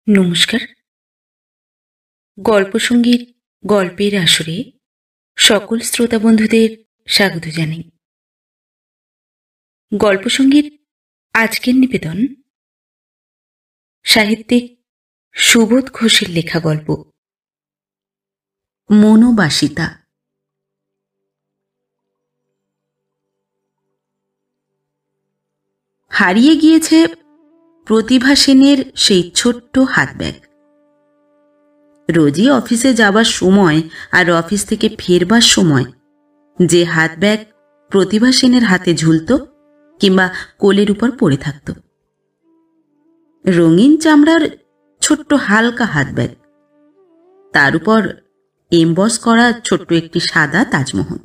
নমস্কার। গল্পসঙ্গীর গল্পের আসরে সকল শ্রোতা বন্ধুদের স্বাগত জানাই। গল্পসঙ্গীর আজকের নিবেদন সাহিত্যিক সুবোধ ঘোষের লেখা গল্প মনোবাসিতা। হারিয়ে গিয়েছে প্রতিভা সেনের সেই ছোট্ট হাত ব্যাগ। রোজই অফিসে যাবার সময় আর অফিস থেকে ফেরবার সময় যে হাত ব্যাগ প্রতিভা সেনের হাতে ঝুলত কিংবা কোলের উপর পড়ে থাকত, রঙিন চামড়ার ছোট্ট হালকা হাত ব্যাগ, তার উপর এমবস করা ছোট্ট একটি সাদা তাজমহল।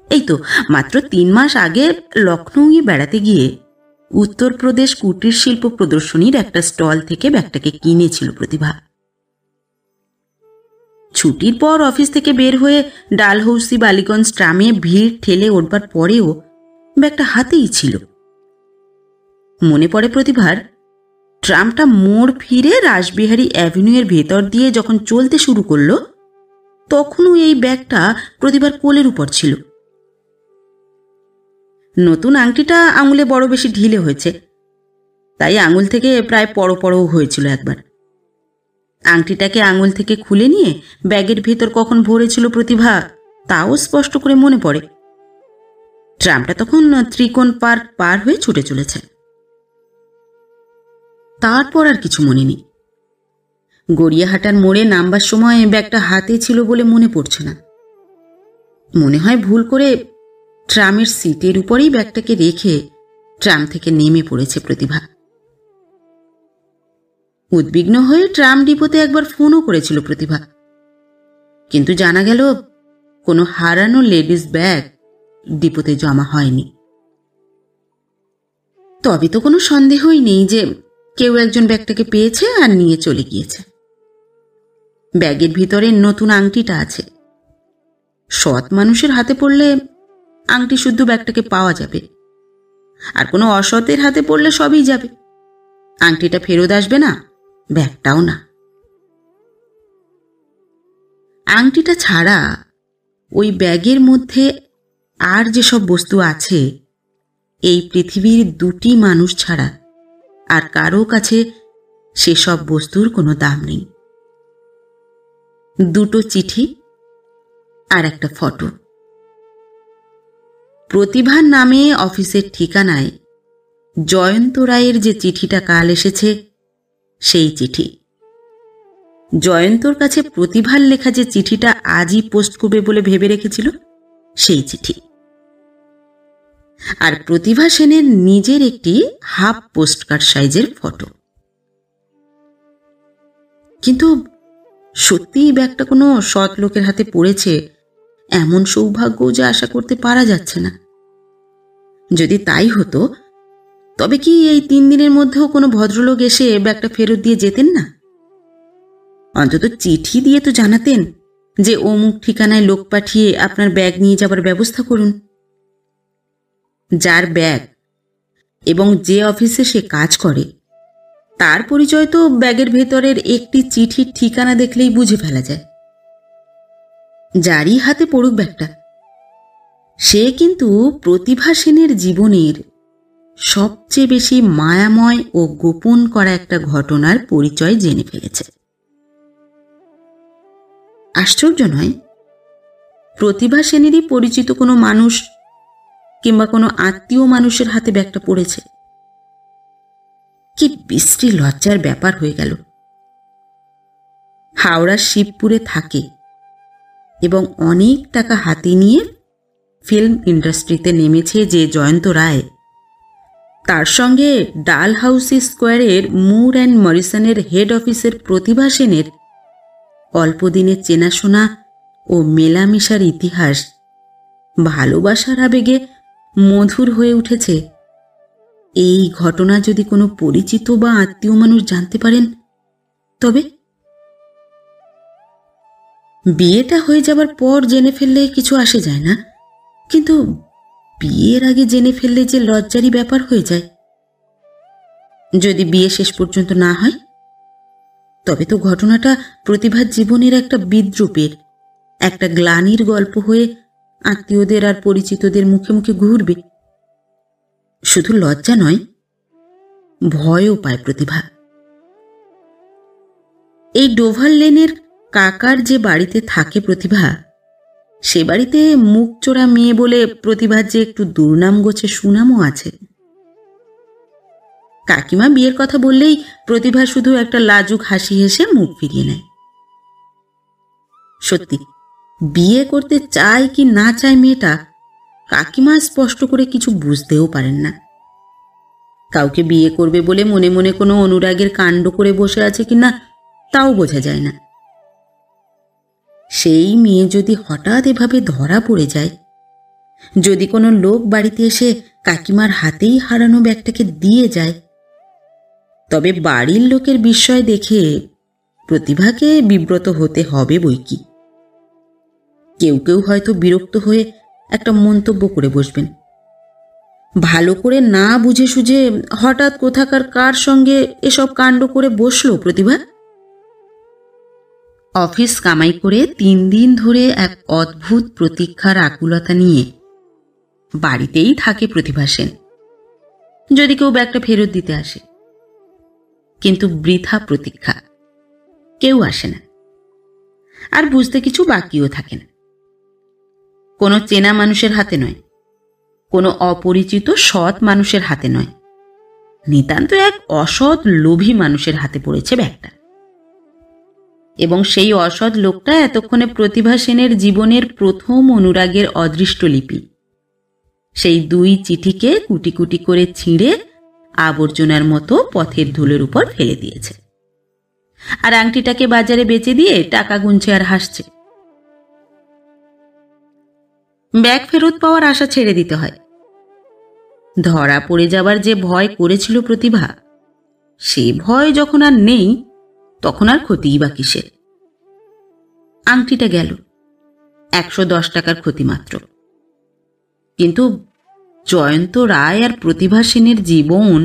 এই তো মাত্র 3 মাস আগে লখনৌয়ে বেড়াতে গিয়ে উত্তরপ্রদেশ কুটির শিল্প প্রদর্শনীর একটা স্টল থেকে ব্যাগটাকে কিনেছিল প্রতিভা। ছুটির পর অফিস থেকে বের হয়ে ডালহৌসি বালিগঞ্জ ট্রামে ভিড় ঠেলে উঠবার পরেও ব্যাগটা হাতেই ছিল। মনে পড়ে প্রতিভার, ট্রামটা মোড় ফিরে রাসবিহারী অ্যাভিনিউয়ের ভেতর দিয়ে যখন চলতে শুরু করলো, তখনও এই ব্যাগটা প্রতিভার কোলের উপর ছিল। নতুন আংটিটা আঙুলে বড় বেশি ঢিলে হয়েছে, তাই আঙুল থেকে প্রায় পড়ো হয়েছিল একবার। আংটিটাকে আঙুল থেকে খুলে নিয়ে ব্যাগের ভেতর কখন ভরেছিল প্রতিভা তাও স্পষ্ট করে মনে পড়ে। ট্রামটা তখন ত্রিকোণ পার্ক পার হয়ে ছুটে চলেছে। তারপর আর কিছু মনে নেই। গড়িয়াহাটার মোড়ে নামবার সময় ব্যাগটা হাতে ছিল বলে মনে পড়ছে না। মনে হয় ভুল করে ট্রামের সিটের উপরেই ব্যাগটাকে রেখে ট্রাম থেকে নেমে পড়েছে প্রতিভা। উদ্বিগ্ন হয়ে ট্রাম ডিপোতে একবার ফোনও করেছিল প্রতিভা, কিন্তু জানা গেল কোনো হারানো লেডিস ব্যাগ ডিপোতে জমা হয়নি। তবে তো কোনো সন্দেহই নেই যে কেউ একজন ব্যাগটাকে পেয়েছে আর নিয়ে চলে গিয়েছে। ব্যাগের ভিতরে নতুন আংটিটা আছে। সৎ মানুষের হাতে পড়লে আংটি শুদ্ধ ব্যাগটাকে পাওয়া যাবে, আর কোনো অসতের হাতে পড়লে সবই যাবে। আংটিটা ফেরত আসবে না, ব্যাগটাও না। আংটিটা ছাড়া ওই ব্যাগের মধ্যে আর যেসব বস্তু আছে, এই পৃথিবীর 2টি মানুষ ছাড়া আর কারো কাছে সেসব বস্তুর কোনো দাম নেই। 2টো চিঠি আর একটা ফটো। প্রতিভার নামে অফিসের ঠিকানায় জয়ন্ত রায়ের যে চিঠিটা কাল এসেছে, সেই চিঠি। জয়ন্তর কাছে প্রতিভার লেখা যে চিঠিটা আজই পোস্ট করবে বলে ভেবে রেখেছিল, সেই চিঠি। আর প্রতিভা সেনের নিজের একটি হাফ পোস্টকার্ড সাইজের ফটো। কিন্তু সত্যিই ব্যাগটা কোনো সৎ লোকের হাতে পড়েছে এমন সৌভাগ্য যে আশা করতে পারা যাচ্ছে না। যদি তাই হতো, তবে কি এই 3 দিনের মধ্যেও কোনো ভদ্রলোক এসে ব্যাগটা ফেরত দিয়ে যেতেন না? অন্তত চিঠি দিয়ে তো জানাতেন যে অমুক ঠিকানায় লোক পাঠিয়ে আপনার ব্যাগ নিয়ে যাবার ব্যবস্থা করুন। যার ব্যাগ এবং যে অফিসে সে কাজ করে, তার পরিচয় তো ব্যাগের ভেতরের একটি চিঠির ঠিকানা দেখলেই বুঝে ফেলা যায়। যারই হাতে পড়ুক ব্যাগটা, সে কিন্তু প্রতিভা সেনের জীবনের সবচেয়ে বেশি মায়াময় ও গোপন করা একটা ঘটনার পরিচয় জেনে ফেলেছে। আশ্চর্য নয়, প্রতিভা সেনেরই পরিচিত কোনো মানুষ কিংবা কোনো আত্মীয় মানুষের হাতে ব্যাগটা পড়েছে। কি বিশ্রী লজ্জার ব্যাপার হয়ে গেল। হাওড়ার শিবপুরে থাকে এবং অনেক টাকা হাতে নিয়ে ফিল্ম ইন্ডাস্ট্রিতে নেমেছে যে জয়ন্ত রায়, তার সঙ্গে ডালহাউসি স্কোয়ারের মুর অ্যান্ড মরিসনের হেড অফিসের প্রতিভা সেনের অল্পদিনের চেনাশোনা ও মেলামেশার ইতিহাস ভালোবাসার আবেগে মধুর হয়ে উঠেছে। এই ঘটনা যদি কোনো পরিচিত বা আত্মীয় মানুষ জানতে পারেন, তবে বিয়েটা হয়ে যাবার পর জেনে ফেললে কিছু আসে যায় না, কিন্তু বিয়ের আগে জেনে ফেললে যে লজ্জারই ব্যাপার হয়ে যায়। যদি বিয়ে শেষ পর্যন্ত না হয়, তবে তো ঘটনাটা প্রতিভার জীবনের একটা বিদ্রূপের, একটা গ্লানির গল্প হয়ে আত্মীয়দের আর পরিচিতদের মুখে মুখে ঘুরবে। শুধু লজ্জা নয়, ভয়ও পায় প্রতিভা। এই ডোভার লেনের কাকার যে বাড়িতে থাকে প্রতিভা, সে বাড়িতে মুখ চোরা মেয়ে বলে প্রতিভার যে একটু দুর্নাম গোছে সুনামও আছে। কাকিমা বিয়ের কথা বললেই প্রতিভা শুধু একটা লাজুক হাসি হেসে মুখ ফিরিয়ে নেয়। সত্যি, বিয়ে করতে চায় কি না চায় মেয়েটা, কাকিমা স্পষ্ট করে কিছু বুঝতেও পারেন না। কাউকে বিয়ে করবে বলে মনে মনে কোনো অনুরাগের কাণ্ড করে বসে আছে কিনা তাও বোঝা যায় না। সেই মেয়ে যদি হঠাৎ এভাবে ধরা পড়ে যায়, যদি কোনো লোক বাড়িতে এসে কাকিমার হাতেই হারানো ব্যাগটাকে দিয়ে যায়, তবে বাড়ির লোকের বিস্ময় দেখে প্রতিভাকে বিব্রত হতে হবে বইকি। কেউ কেউ হয়তো বিরক্ত হয়ে একটা মন্তব্য করে বসবেন, ভালো করে না বুঝে সুঝে হঠাৎ কোথাকার কার সঙ্গে এসব কাণ্ড করে বসলো প্রতিভা। অফিস কামাই করে 3 দিন ধরে এক অদ্ভুত প্রতীক্ষার আকুলতা নিয়ে বাড়িতেই থাকে প্রতিভা সেন। যদি কেউ ব্যাগটা ফেরত দিতে আসে, কিন্তু বৃথা প্রতীক্ষা, কেউ আসে না, আর বুঝতে কিছু বাকিও থাকে না। কোনো চেনা মানুষের হাতে নয়, কোনো অপরিচিত সৎ মানুষের হাতে নয়, নিতান্ত এক অসৎ লোভী মানুষের হাতে পড়েছে ব্যাগটা। এবং সেই অসৎ লোকটা এতক্ষণে প্রতিভা সেনের জীবনের প্রথম অনুরাগের অদৃষ্ট লিপি, সেই 2 চিঠিকে কুটি কুটি করে ছিঁড়ে আবর্জনার মতো পথের ধুলোর উপর ফেলে দিয়েছে, আর আংটিটাকে বাজারে বেচে দিয়ে টাকা গুনছে আর হাসছে। ব্যাগ ফেরত পাওয়ার আশা ছেড়ে দিতে হয়। ধরা পড়ে যাবার যে ভয় করেছিল প্রতিভা, সে ভয় যখন আর নেই, তখন আর ক্ষতিই বা কিসের। আংটিটা গেল, 110 টাকার ক্ষতি মাত্র। কিন্তু জয়ন্ত রায় আর প্রতিভা সেনের জীবন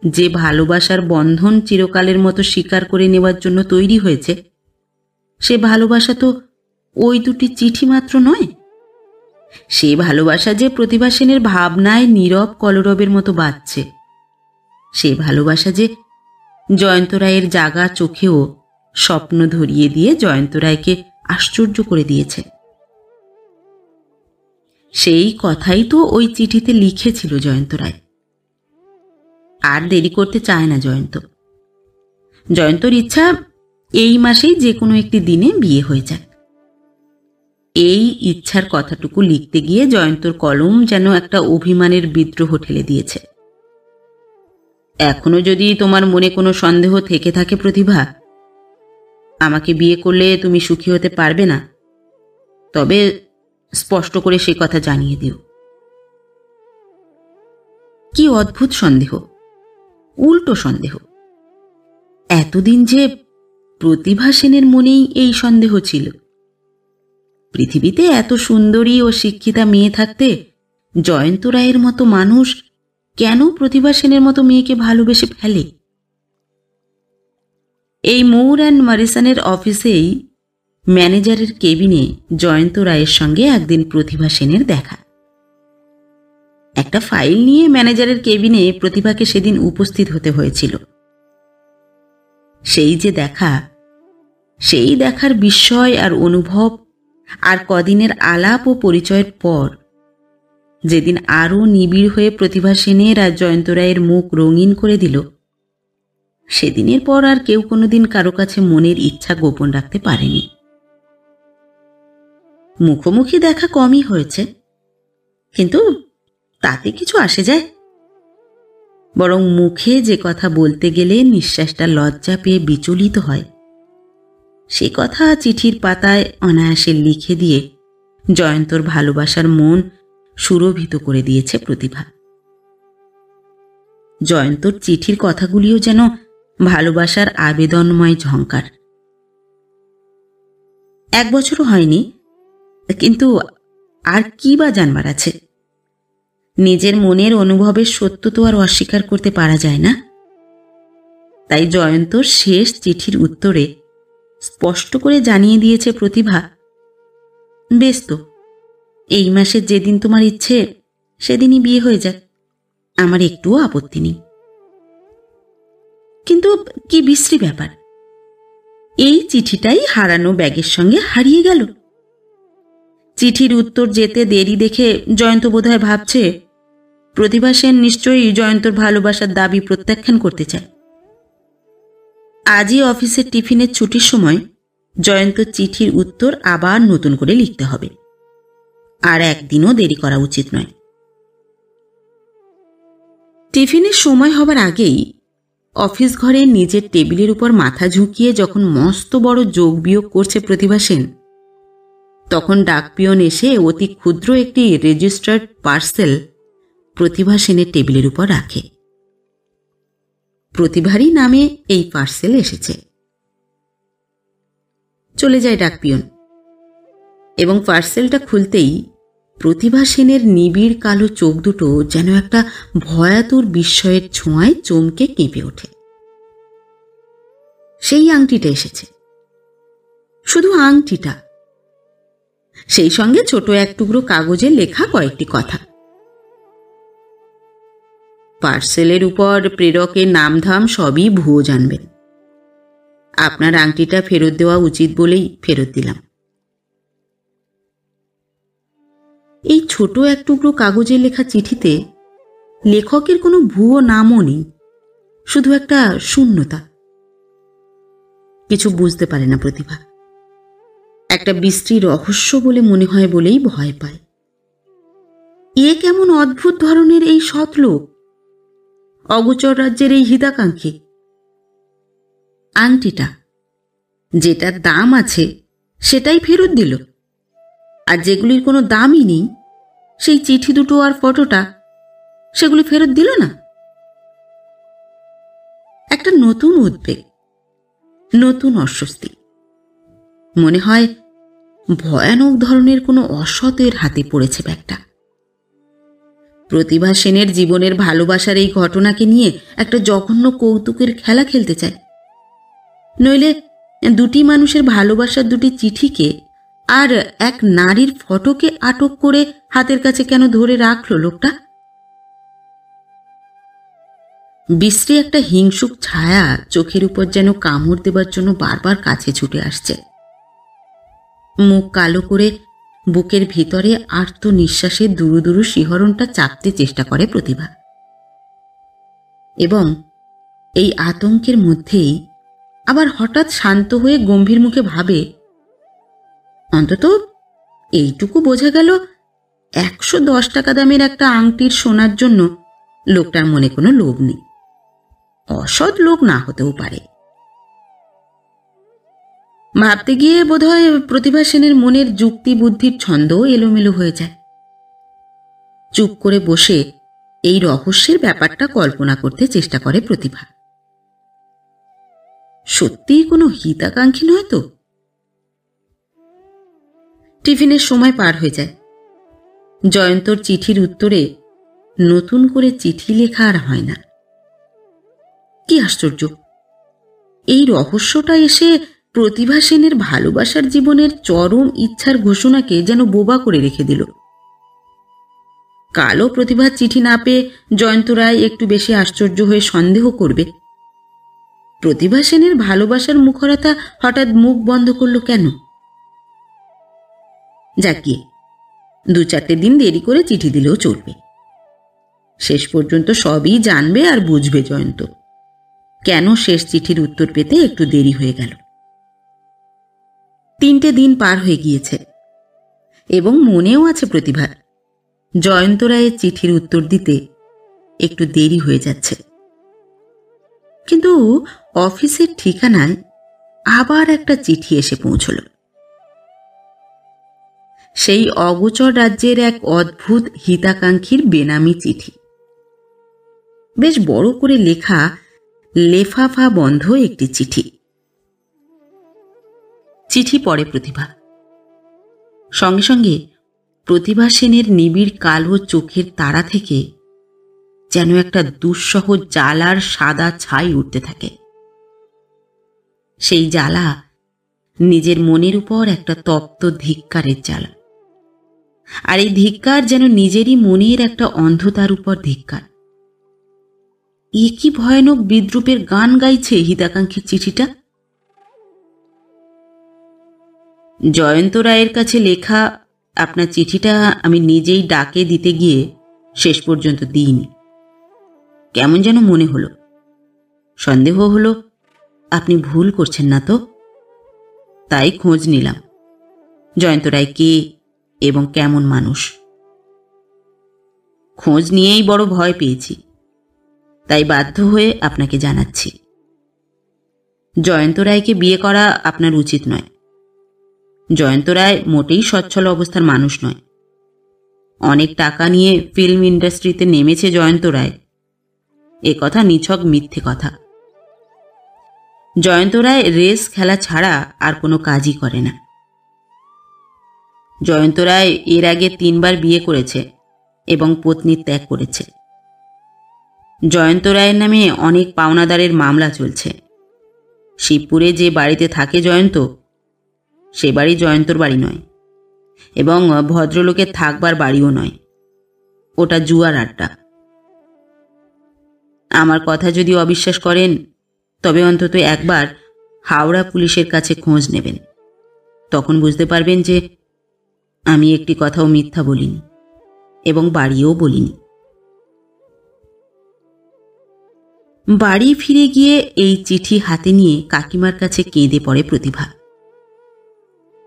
যে ভালোবাসার বন্ধন চিরকালের মতো স্বীকার করে নেওয়ার জন্য তৈরি হয়েছে, সে ভালোবাসা তো ওই 2টি চিঠি মাত্র নয়। সে ভালোবাসা যে প্রতিভা সেনের ভাবনায় নীরব কলরবের মতো বাজছে, সে ভালোবাসা যে জয়ন্ত রায়ের জাগা চোখেও স্বপ্ন ধরিয়ে দিয়ে জয়ন্ত রায়কে আশ্চর্য করে দিয়েছে। সেই কথাই তো ওই চিঠিতে লিখেছিল জয়ন্ত রায়। আর দেরি করতে চায় না জয়ন্ত। জয়ন্তর ইচ্ছা এই মাসেই যে কোনো একটি দিনে বিয়ে হয়ে যাক। এই ইচ্ছার কথাটুকু লিখতে গিয়ে জয়ন্তর কলম যেন একটা অভিমানের বিদ্রোহ ঠেলে দিয়েছে। এখনো যদি তোমার মনে কোনো সন্দেহ থেকে থাকে প্রতিভা, আমাকে বিয়ে করলে তুমি সুখী হতে পারবে না, তবে স্পষ্ট করে সে কথা জানিয়ে দিও। কি অদ্ভুত সন্দেহ, উল্টো সন্দেহ। এতদিন যে প্রতিভা সেনের মনেই এই সন্দেহ ছিল। পৃথিবীতে এত সুন্দরী ও শিক্ষিতা মেয়ে থাকতে জয়ন্ত রায়ের মতো মানুষ কেন প্রতিভা সেনের মতো মেয়েকে ভালোবেসে ফেলে? এই মুর অ্যান্ড মরিসনের অফিসেই ম্যানেজারের কেবিনে জয়ন্ত রায়ের সঙ্গে একদিন প্রতিভা সেনের দেখা। একটা ফাইল নিয়ে ম্যানেজারের কেবিনে প্রতিভাকে সেদিন উপস্থিত হতে হয়েছিল। সেই যে দেখা, সেই দেখার বিস্ময় আর অনুভব আর কদিনের আলাপ ও পরিচয়ের পর যেদিন আরও নিবিড় হয়ে প্রতিভা সেনের আর জয়ন্ত রায়ের মুখ রঙিন করে দিল, সেদিনের পর আর কেউ কোনোদিন কারো কাছে মনের ইচ্ছা গোপন রাখতে পারেনি। মুখোমুখি দেখা কমই হয়েছে, কিন্তু তাতে কিছু আসে যায়? বরং মুখে যে কথা বলতে গেলে নিঃশ্বাসটা লজ্জা পেয়ে বিচলিত হয়, সে কথা চিঠির পাতায় অনায়াসে লিখে দিয়ে জয়ন্তর ভালোবাসার মন সুরভিত করে দিয়েছে প্রতিভা। জয়ন্তর চিঠির কথাগুলিও যেন ভালোবাসার আবেদনময় ঝংকার। 1 বছরও হয়নি, কিন্তু আর কি বা জানবার আছে? নিজের মনের অনুভবের সত্য তো আর অস্বীকার করতে পারা যায় না। তাই জয়ন্তর শেষ চিঠির উত্তরে স্পষ্ট করে জানিয়ে দিয়েছে প্রতিভা, বেশ তো, এই মাসের যেদিন তোমার ইচ্ছে সেদিনই বিয়ে হয়ে যাক, আমার একটুও আপত্তি নেই। কিন্তু কি বিশ্রী ব্যাপার, এই চিঠিটাই হারানো ব্যাগের সঙ্গে হারিয়ে গেল। চিঠির উত্তর যেতে দেরি দেখে জয়ন্ত বোধহয় ভাবছে প্রতিভা সেন নিশ্চয়ই জয়ন্তর ভালোবাসার দাবি প্রত্যাখ্যান করতে চায়। আজই অফিসের টিফিনের ছুটির সময় জয়ন্ত চিঠির উত্তর আবার নতুন করে লিখতে হবে, আর একদিনও দেরি করা উচিত নয়। টিফিনের সময় হবার আগেই অফিস ঘরে নিজের টেবিলের উপর মাথা ঝুঁকিয়ে যখন মস্ত বড় যোগ বিয়োগ করছে প্রতিভা সেন, তখন ডাকপিয়ন এসে অতি ক্ষুদ্র একটি রেজিস্টার্ড পার্সেল প্রতিভা সেনের টেবিলের উপর রাখে। প্রতিভারই নামে এই পার্সেল এসেছে। চলে যায় ডাকপিয়ন এবং পার্সেলটা খুলতেই প্রতিভা সেনের নিবিড় কালো চোখ দুটো যেন একটা ভয়াতুর বিস্ময়ের ছোঁয়ায় চমকে কেঁপে ওঠে। সেই আংটিটা এসেছে, শুধু আংটিটা, সেই সঙ্গে ছোট এক টুকরো কাগজে লেখা কয়েকটি কথা। পার্সেলের উপর প্রেরকের নামধাম সবই ভুয়ো জানবেন। আপনার আংটিটা ফেরত দেওয়া উচিত বলেই ফেরত দিলাম। এই ছোট এক টুকরো কাগজে লেখা চিঠিতে লেখকের কোনো ভুয়ো নামও নেই, শুধু একটা শূন্যতা। কিছু বুঝতে পারে না প্রতিভা, একটা বিশ্রী রহস্য বলে মনে হয় বলেই ভয় পায়। এ কেমন অদ্ভুত ধরনের এই সৎলোক, অগোচর রাজ্যের এই হিতাকাঙ্ক্ষী। আংটিটা যেটার দাম আছে সেটাই ফেরত দিল, আর যেগুলির কোনো দামই নেই, সেই চিঠি দুটো আর ফটোটা, সেগুলি ফেরত দিল না। একটা নতুন উদ্বেগ, নতুন অস্বস্তি, মনে হয় ভয়ানক ধরনের কোনো অসতের হাতে পড়েছে ব্যাগটা। প্রতিভা সেনের জীবনের ভালোবাসার এই ঘটনাকে নিয়ে একটা জঘন্য কৌতুকের খেলা খেলতে চায়, নইলে দুটি মানুষের ভালোবাসার দুটি চিঠিকে আর এক নারীর ফটোকে আটক করে হাতের কাছে কেন ধরে রাখলো লোকটা? বিশ্রী একটা হিংসুক ছায়া চোখের উপর যেন কামড় দেবার জন্য বারবার কাছে ছুটে আসছে। মুখ কালো করে বুকের ভিতরে আর্ত নিঃশ্বাসে দুরু দুরু শিহরণটা চাপতে চেষ্টা করে প্রতিভা, এবং এই আতঙ্কের মধ্যেই আবার হঠাৎ শান্ত হয়ে গম্ভীর মুখে ভাবে, অন্তত এইটুকু বোঝা গেল 110 টাকা দামের একটা আংটির সোনার জন্য লোকটার মনে কোনো লোভ নেই। অসৎ লোক না হতেও পারে। ভাবতে গিয়ে বোধহয় প্রতিভা সেনের মনের যুক্তি বুদ্ধির ছন্দ এলোমেলো হয়ে যায়। চুপ করে বসে এই রহস্যের ব্যাপারটা কল্পনা করতে চেষ্টা করে প্রতিভা। সত্যিই কোনো হিতাকাঙ্ক্ষী নয় তো? টিফিনের সময় পার হয়ে যায়। জয়ন্তর চিঠির উত্তরে নতুন করে চিঠি লেখা আর হয় না। কি আশ্চর্য, এই রহস্যটা এসে প্রতিভা সেনের ভালোবাসার জীবনের চরম ইচ্ছার ঘোষণাকে যেন বোবা করে রেখে দিল। কালও প্রতিভার চিঠি না পেয়ে জয়ন্ত রায় একটু বেশি আশ্চর্য হয়ে সন্দেহ করবে প্রতিভা সেনের ভালোবাসার মুখরতা হঠাৎ মুখ বন্ধ করল কেন। যাকিয়ে 2-4 দিন দেরি করে চিঠি দিলেও চলবে। শেষ পর্যন্ত সবই জানবে আর বুঝবে জয়ন্ত, কেন শেষ চিঠির উত্তর পেতে একটু দেরি হয়ে গেল। 3টে দিন পার হয়ে গিয়েছে এবং মনেও আছে প্রতিভার জয়ন্ত রায়ের চিঠির উত্তর দিতে একটু দেরি হয়ে যাচ্ছে। কিন্তু অফিসের ঠিকানায় আবার একটা চিঠি এসে পৌঁছল। সেই অগোচর রাজ্যের এক অদ্ভুত হিতাকাঙ্ক্ষীর বেনামি চিঠি, বেশ বড় করে লেখা, লেফাফা বন্ধ একটি চিঠি। চিঠি পড়ে প্রতিভা। সঙ্গে সঙ্গে প্রতিভা সেনের নিবিড় কালো চোখের তারা থেকে যেন একটা দুঃসহ জ্বালার সাদা ছাই উঠতে থাকে। সেই জ্বালা নিজের মনের উপর একটা তপ্ত ধিক্কারের জ্বালা, আর এই ধিক্কার যেন নিজেরই মনের একটা অন্ধতার উপর ধিক্কার। এ কি ভয়ানক বিদ্রুপের গান গাইছে হিতাকাঙ্ক্ষীর চিঠিটা। জয়ন্ত রায়ের কাছে লেখা আপনার চিঠিটা আমি নিজেই ডাকে দিতে গিয়ে শেষ পর্যন্ত দিইনি। কেমন যেন মনে হলো, সন্দেহ হলো আপনি ভুল করছেন না তো। তাই খোঁজ নিলাম জয়ন্ত রায় কে এবং কেমন মানুষ। খোঁজ নিয়েই বড় ভয় পেয়েছি, তাই বাধ্য হয়ে আপনাকে জানাচ্ছি। জয়ন্ত রায়কে বিয়ে করা আপনার উচিত নয়। জয়ন্ত রায় মোটেই সচ্ছল অবস্থার মানুষ নয়। অনেক টাকা নিয়ে ফিল্ম ইন্ডাস্ট্রিতে নেমেছে জয়ন্ত রায়, এ কথা নিছক মিথ্যে কথা। জয়ন্ত রায় রেস খেলা ছাড়া আর কোনো কাজই করে না। জয়ন্ত রায় এর আগে 3 বার বিয়ে করেছে এবং পত্নী ত্যাগ করেছে। জয়ন্ত রায়ের নামে অনেক পাওনাদারের মামলা চলছে। শিবপুরে যে বাড়িতে থাকে জয়ন্ত, সে বাড়ি জয়ন্তর বাড়ি নয় এবং ভদ্রলোকের থাকবার বাড়িও নয়, ওটা জুয়ার আড্ডা। আমার কথা যদি অবিশ্বাস করেন তবে অন্তত একবার হাওড়া পুলিশের কাছে খোঁজ নেবেন। তখন বুঝতে পারবেন যে আমি একটি কথাও মিথ্যা বলিনি এবং বাড়িও বলিনি। বাড়ি ফিরে গিয়ে এই চিঠি হাতে নিয়ে কাকিমার কাছে কেঁদে পড়ে প্রতিভা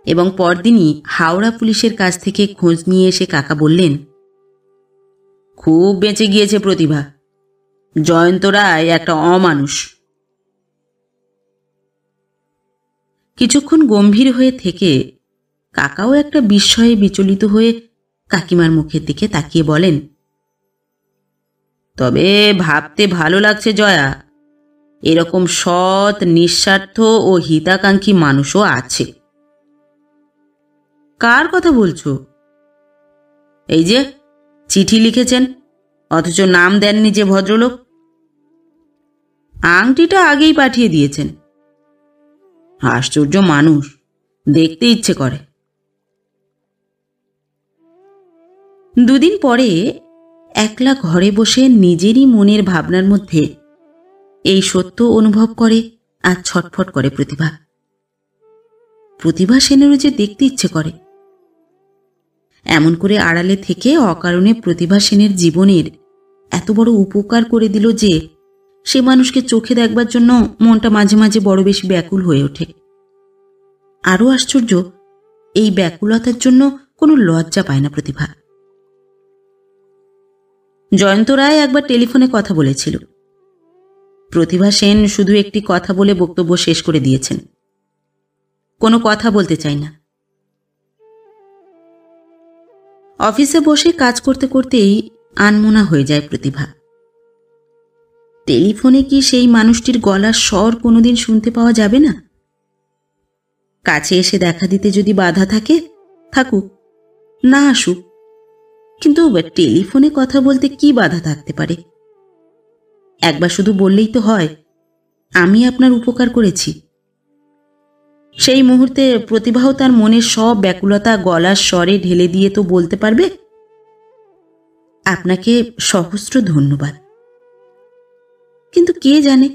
এবং পরদিনই হাওড়া পুলিশের কাছ থেকে খোঁজ নিয়ে এসে কাকা বললেন, খুব বেঁচে গিয়েছে প্রতিভা, জয়ন্ত রায় একটা অমানুষ। কিছুক্ষণ গম্ভীর হয়ে থেকে কাকাও একটা বিস্ময়ে বিচলিত হয়ে কাকিমার মুখের দিকে তাকিয়ে বলেন, তবে ভাবতে ভালো লাগছে জয়া, এরকম সৎ, নিঃস্বার্থ ও হিতাকাঙ্ক্ষী মানুষও আছে। কার কথা বলছো? এই যে চিঠি লিখেছেন অথচ নাম দেননি যে ভদ্রলোক। আংটিটা আগেই পাঠিয়ে দিয়েছেন। আশ্চর্য মানুষ, দেখতে ইচ্ছে করে। 2 দিন পরে একলা ঘরে বসে নিজেরই মনের ভাবনার মধ্যে এই সত্য অনুভব করে আর ছটফট করে প্রতিভা। প্রতিভা সেনেরও যে দেখতে ইচ্ছে করে। এমন করে আড়ালে থেকে অকারণে প্রতিভা সেনের জীবনের এত বড় উপকার করে দিল যে সে মানুষকে চোখে দেখবার জন্য মনটা মাঝে মাঝে বড় বেশি ব্যাকুল হয়ে ওঠে। আরও আশ্চর্য, এই ব্যাকুলতার জন্য কোনো লজ্জা পায় না প্রতিভা। জয়ন্ত রায় একবার টেলিফোনে কথা বলেছিল। প্রতিভা সেন শুধু একটি কথা বলে বক্তব্য শেষ করে দিয়েছেন, কোনো কথা বলতে চাই না। অফিসে বসে কাজ করতে করতেই আনমনা হয়ে যায় প্রতিভা। টেলিফোনে কি সেই মানুষটির গলার স্বর কোনোদিন শুনতে পাওয়া যাবে না? কাছে এসে দেখা দিতে যদি বাধা থাকে, থাকুক, না আসুক, কিন্তু টেলিফোনে কথা বলতে কি বাধা থাকতে পারে? একবার শুধু বললেই তো হয়, আমি আপনার উপকার করেছি। সেই মুহূর্তে প্রতিভাও তার মনের সব ব্যাকুলতা গলার স্বরে ঢেলে দিয়ে তো বলতে পারবে, আপনাকে সহস্র ধন্যবাদ। কিন্তু কে জানে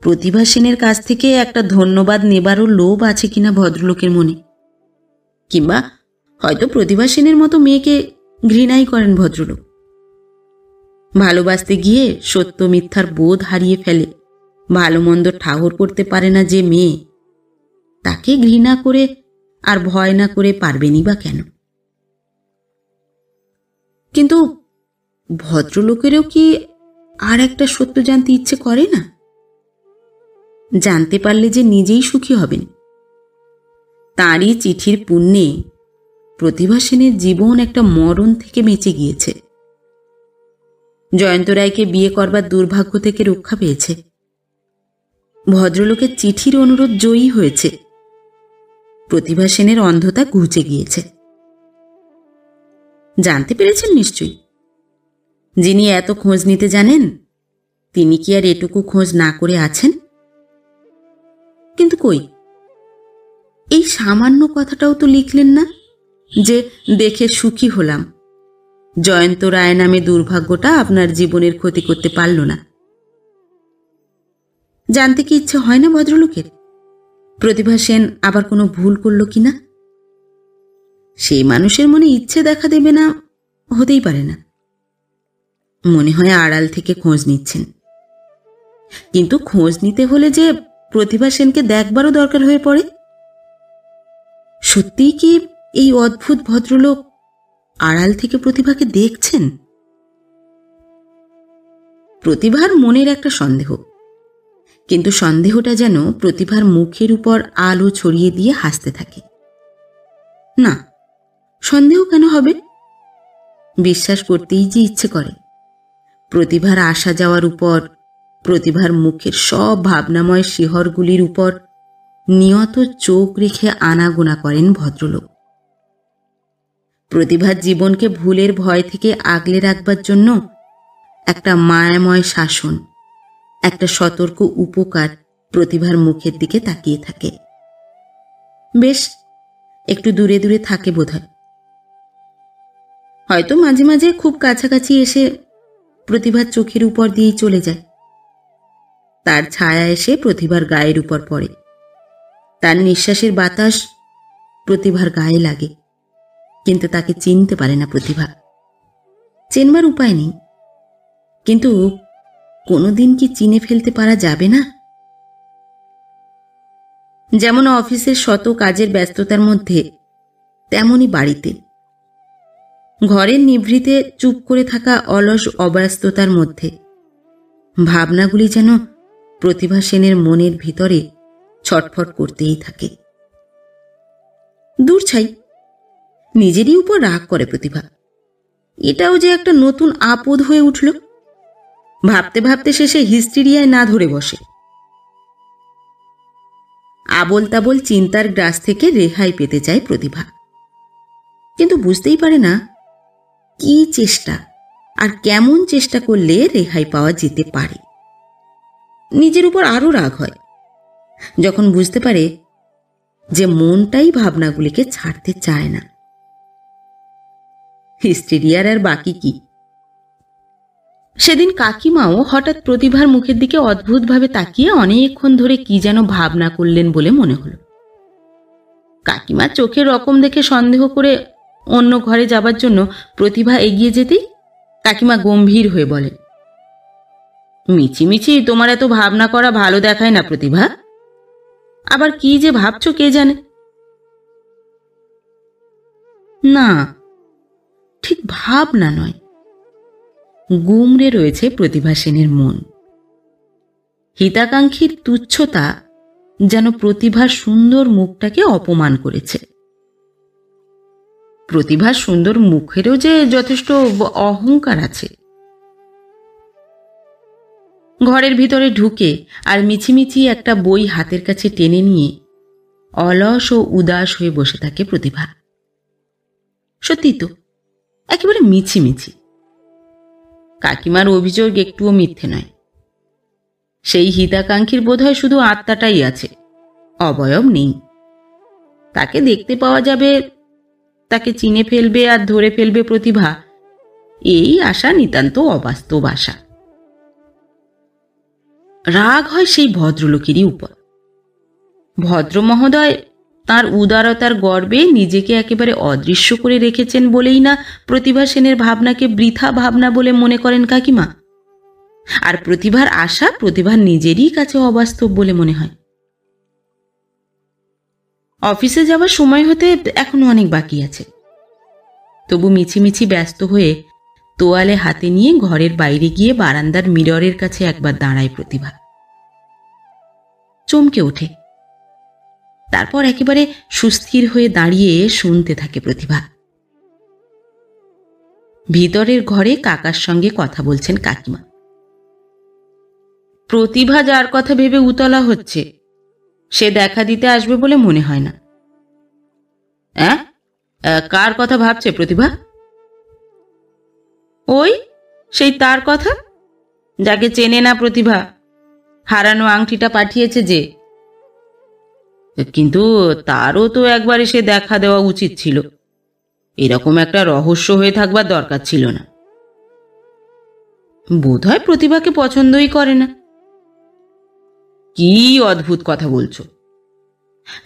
প্রতিভা সেনের কাছ থেকে একটা ধন্যবাদ নেবারও লোভ আছে কিনা ভদ্রলোকের মনে, কিংবা হয়তো প্রতিভা সেনের মতো মেয়েকে ঘৃণাই করেন ভদ্রলোক। ভালোবাসতে গিয়ে সত্য মিথ্যার বোধ হারিয়ে ফেলে, ভালো মন্দ ঠাহর করতে পারে না যে মেয়ে, তাকে ঘৃণা করে আর ভয় না করে পারবেনই বা কেন? কিন্তু ভদ্রলোকেরও কি আর একটা সত্য জানতে ইচ্ছে করে না? জানতে পারলে যে নিজেই সুখী হবেন। তাঁরই চিঠির পুণ্যে প্রতিভা সেনের জীবন একটা মরণ থেকে বেঁচে গিয়েছে। জয়ন্ত রায়কে বিয়ে করবার দুর্ভাগ্য থেকে রক্ষা পেয়েছে। ভদ্রলোকের চিঠির অনুরোধ জয়ী হয়েছে। প্রতিভা সেনের অন্ধতা ঘুচে গিয়েছে। জানতে পেরেছেন নিশ্চয়ই? যিনি এত খোঁজ নিতে জানেন, তিনি কি আর এটুকু খোঁজ না করে আছেন? কিন্তু কই, এই সামান্য কথাটাও তো লিখলেন না যে দেখে সুখী হলাম, জয়ন্ত রায় নামে দুর্ভাগ্যটা আপনার জীবনের ক্ষতি করতে পারল না। জানতে কি ইচ্ছে হয় না ভদ্রলোকের প্রতিভা সেন আবার কোনো ভুল করল কিনা? সেই মানুষের মনে ইচ্ছে দেখা দেবে না, হতেই পারে না। মনে হয় আড়াল থেকে খোঁজ নিচ্ছেন, কিন্তু খোঁজ নিতে হলে যে প্রতিভা সেনকে দেখবারও দরকার হয়ে পড়ে। সত্যিই কি এই অদ্ভুত ভদ্রলোক আড়াল থেকে প্রতিভাকে দেখছেন? প্রতিভার মনের একটা সন্দেহ, কিন্তু সন্দেহটা যেন প্রতিভার মুখের উপর আলো ছড়িয়ে দিয়ে হাসতে থাকে। না, সন্দেহ কেন হবে? বিশ্বাস করতেই যে ইচ্ছে করে। প্রতিভার আসা যাওয়ার উপর, প্রতিভার মুখের সব ভাবনাময় শিহরগুলির উপর নিয়ত চোখ রেখে আনাগোনা করেন ভদ্রলোক। প্রতিভার জীবনকে ভুলের ভয় থেকে আগলে রাখবার জন্য একটা মায়াময় শাসন, একটা সতর্ক উপকার প্রতিভার মুখের দিকে তাকিয়ে থাকে। বেশ একটু দূরে দূরে থাকে বোধহয়। হয়তো মাঝে মাঝে খুব কাছাকাছি এসে প্রতিভার চোখের উপর দিয়েই চলে যায়। তার ছায়া এসে প্রতিভার গায়ের উপর পড়ে, তার নিঃশ্বাসের বাতাস প্রতিভার গায়ে লাগে, কিন্তু তাকে চিনতে পারে না প্রতিভা। চেনবার উপায় নেই, কিন্তু কোনোদিন কি চিনে ফেলতে পারা যাবে না? যেমন অফিসের শত কাজের ব্যস্ততার মধ্যে, তেমনই বাড়িতে ঘরের নিভৃতে চুপ করে থাকা অলস অব্যস্ততার মধ্যে ভাবনাগুলি যেন প্রতিভা সেনের মনের ভিতরে ছটফট করতেই থাকে। দূর ছাই, নিজেরই উপর রাগ করে প্রতিভা। এটাও যে একটা নতুন আপদ হয়ে উঠল। ভাবতে ভাবতে শেষে হিস্টেরিয়ায় না ধরে বসে। আবোল তাবোল চিন্তার গ্রাস থেকে রেহাই পেতে চায় প্রতিভা, কিন্তু বুঝতেই পারে না কি চেষ্টা আর কেমন চেষ্টা করলে রেহাই পাওয়া যেতে পারে। নিজের উপর আরো রাগ হয় যখন বুঝতে পারে যে মনটাই ভাবনাগুলিকে ছাড়তে চায় না। হিস্টেরিয়ার আর বাকি কি? সেদিন কাকিমাও হঠাৎ প্রতিভার মুখের দিকে অদ্ভুতভাবে তাকিয়ে অনেকক্ষণ ধরে কি যেন ভাবনা করলেন বলে মনে হলো। কাকিমার চোখের রকম দেখে সন্দেহ করে অন্য ঘরে যাবার জন্য প্রতিভা এগিয়ে যেতেই কাকিমা গম্ভীর হয়ে বলেন, মিছিমিছি তোমার এত ভাবনা করা ভালো দেখায় না প্রতিভা। আবার কি যে ভাবছো কে জানে। না, ঠিক ভাবনা নয়, গুমড়ে রয়েছে প্রতিভা সেনের মন। হিতাকাঙ্ক্ষীর তুচ্ছতা যেন প্রতিভার সুন্দর মুখটাকে অপমান করেছে। প্রতিভার সুন্দর মুখেরও যে যথেষ্ট অহংকার আছে। ঘরের ভিতরে ঢুকে আর মিছিমিছি একটা বই হাতের কাছে টেনে নিয়ে অলস ও উদাস হয়ে বসে থাকে প্রতিভা। সত্যি তো, একেবারে মিছিমিছি। কাকিমার অভিযোগ একটুও মিথ্যে নয়। সেই হিতাকাঙ্ক্ষীর বোধহয় শুধু আত্মাটাই আছে, অবয়ব নেই। তাকে দেখতে পাওয়া যাবে, তাকে চিনে ফেলবে আর ধরে ফেলবে প্রতিভা, এই আশা নিতান্ত অবাস্তব আশা। রাগ হয় সেই ভদ্রলোকেরই উপর। ভদ্র মহোদয় তাঁর উদারতার গর্বে নিজেকে একেবারে অদৃশ্য করে রেখেছেন বলেই না প্রতিভা সেনের ভাবনাকে বৃথা ভাবনা বলে মনে করেন কাকিমা। আর প্রতিভার আশা প্রতিভার নিজেরই কাছে অবাস্তব বলে মনে হয়। অফিসে যাওয়ার সময় হতে এখনো অনেক বাকি আছে, তবু মিছিমিছি ব্যস্ত হয়ে তোয়ালে হাতে নিয়ে ঘরের বাইরে গিয়ে বারান্দার মিররের কাছে একবার দাঁড়ায় প্রতিভা। চমকে ওঠে, তারপর একেবারে সুস্থির হয়ে দাঁড়িয়ে শুনতে থাকে প্রতিভা। ভিতরের ঘরে কাকার সঙ্গে কথা বলছেন কাকিমা। প্রতিভা যার কথা ভেবে উতলা হচ্ছে সে দেখা দিতে আসবে বলে মনে হয় না। কার কথা ভাবছে প্রতিভা? ওই সেই তার কথা, যাকে চেনে না প্রতিভা, হারানো আংটিটা পাঠিয়েছে যে। কিন্তু তারও তো একবার এসে দেখা দেওয়া উচিত ছিল। এরকম একটা রহস্য হয়ে থাকবার দরকার ছিল না। বোধহয় প্রতিভাকে পছন্দই করে না। কি অদ্ভুত কথা বলছো!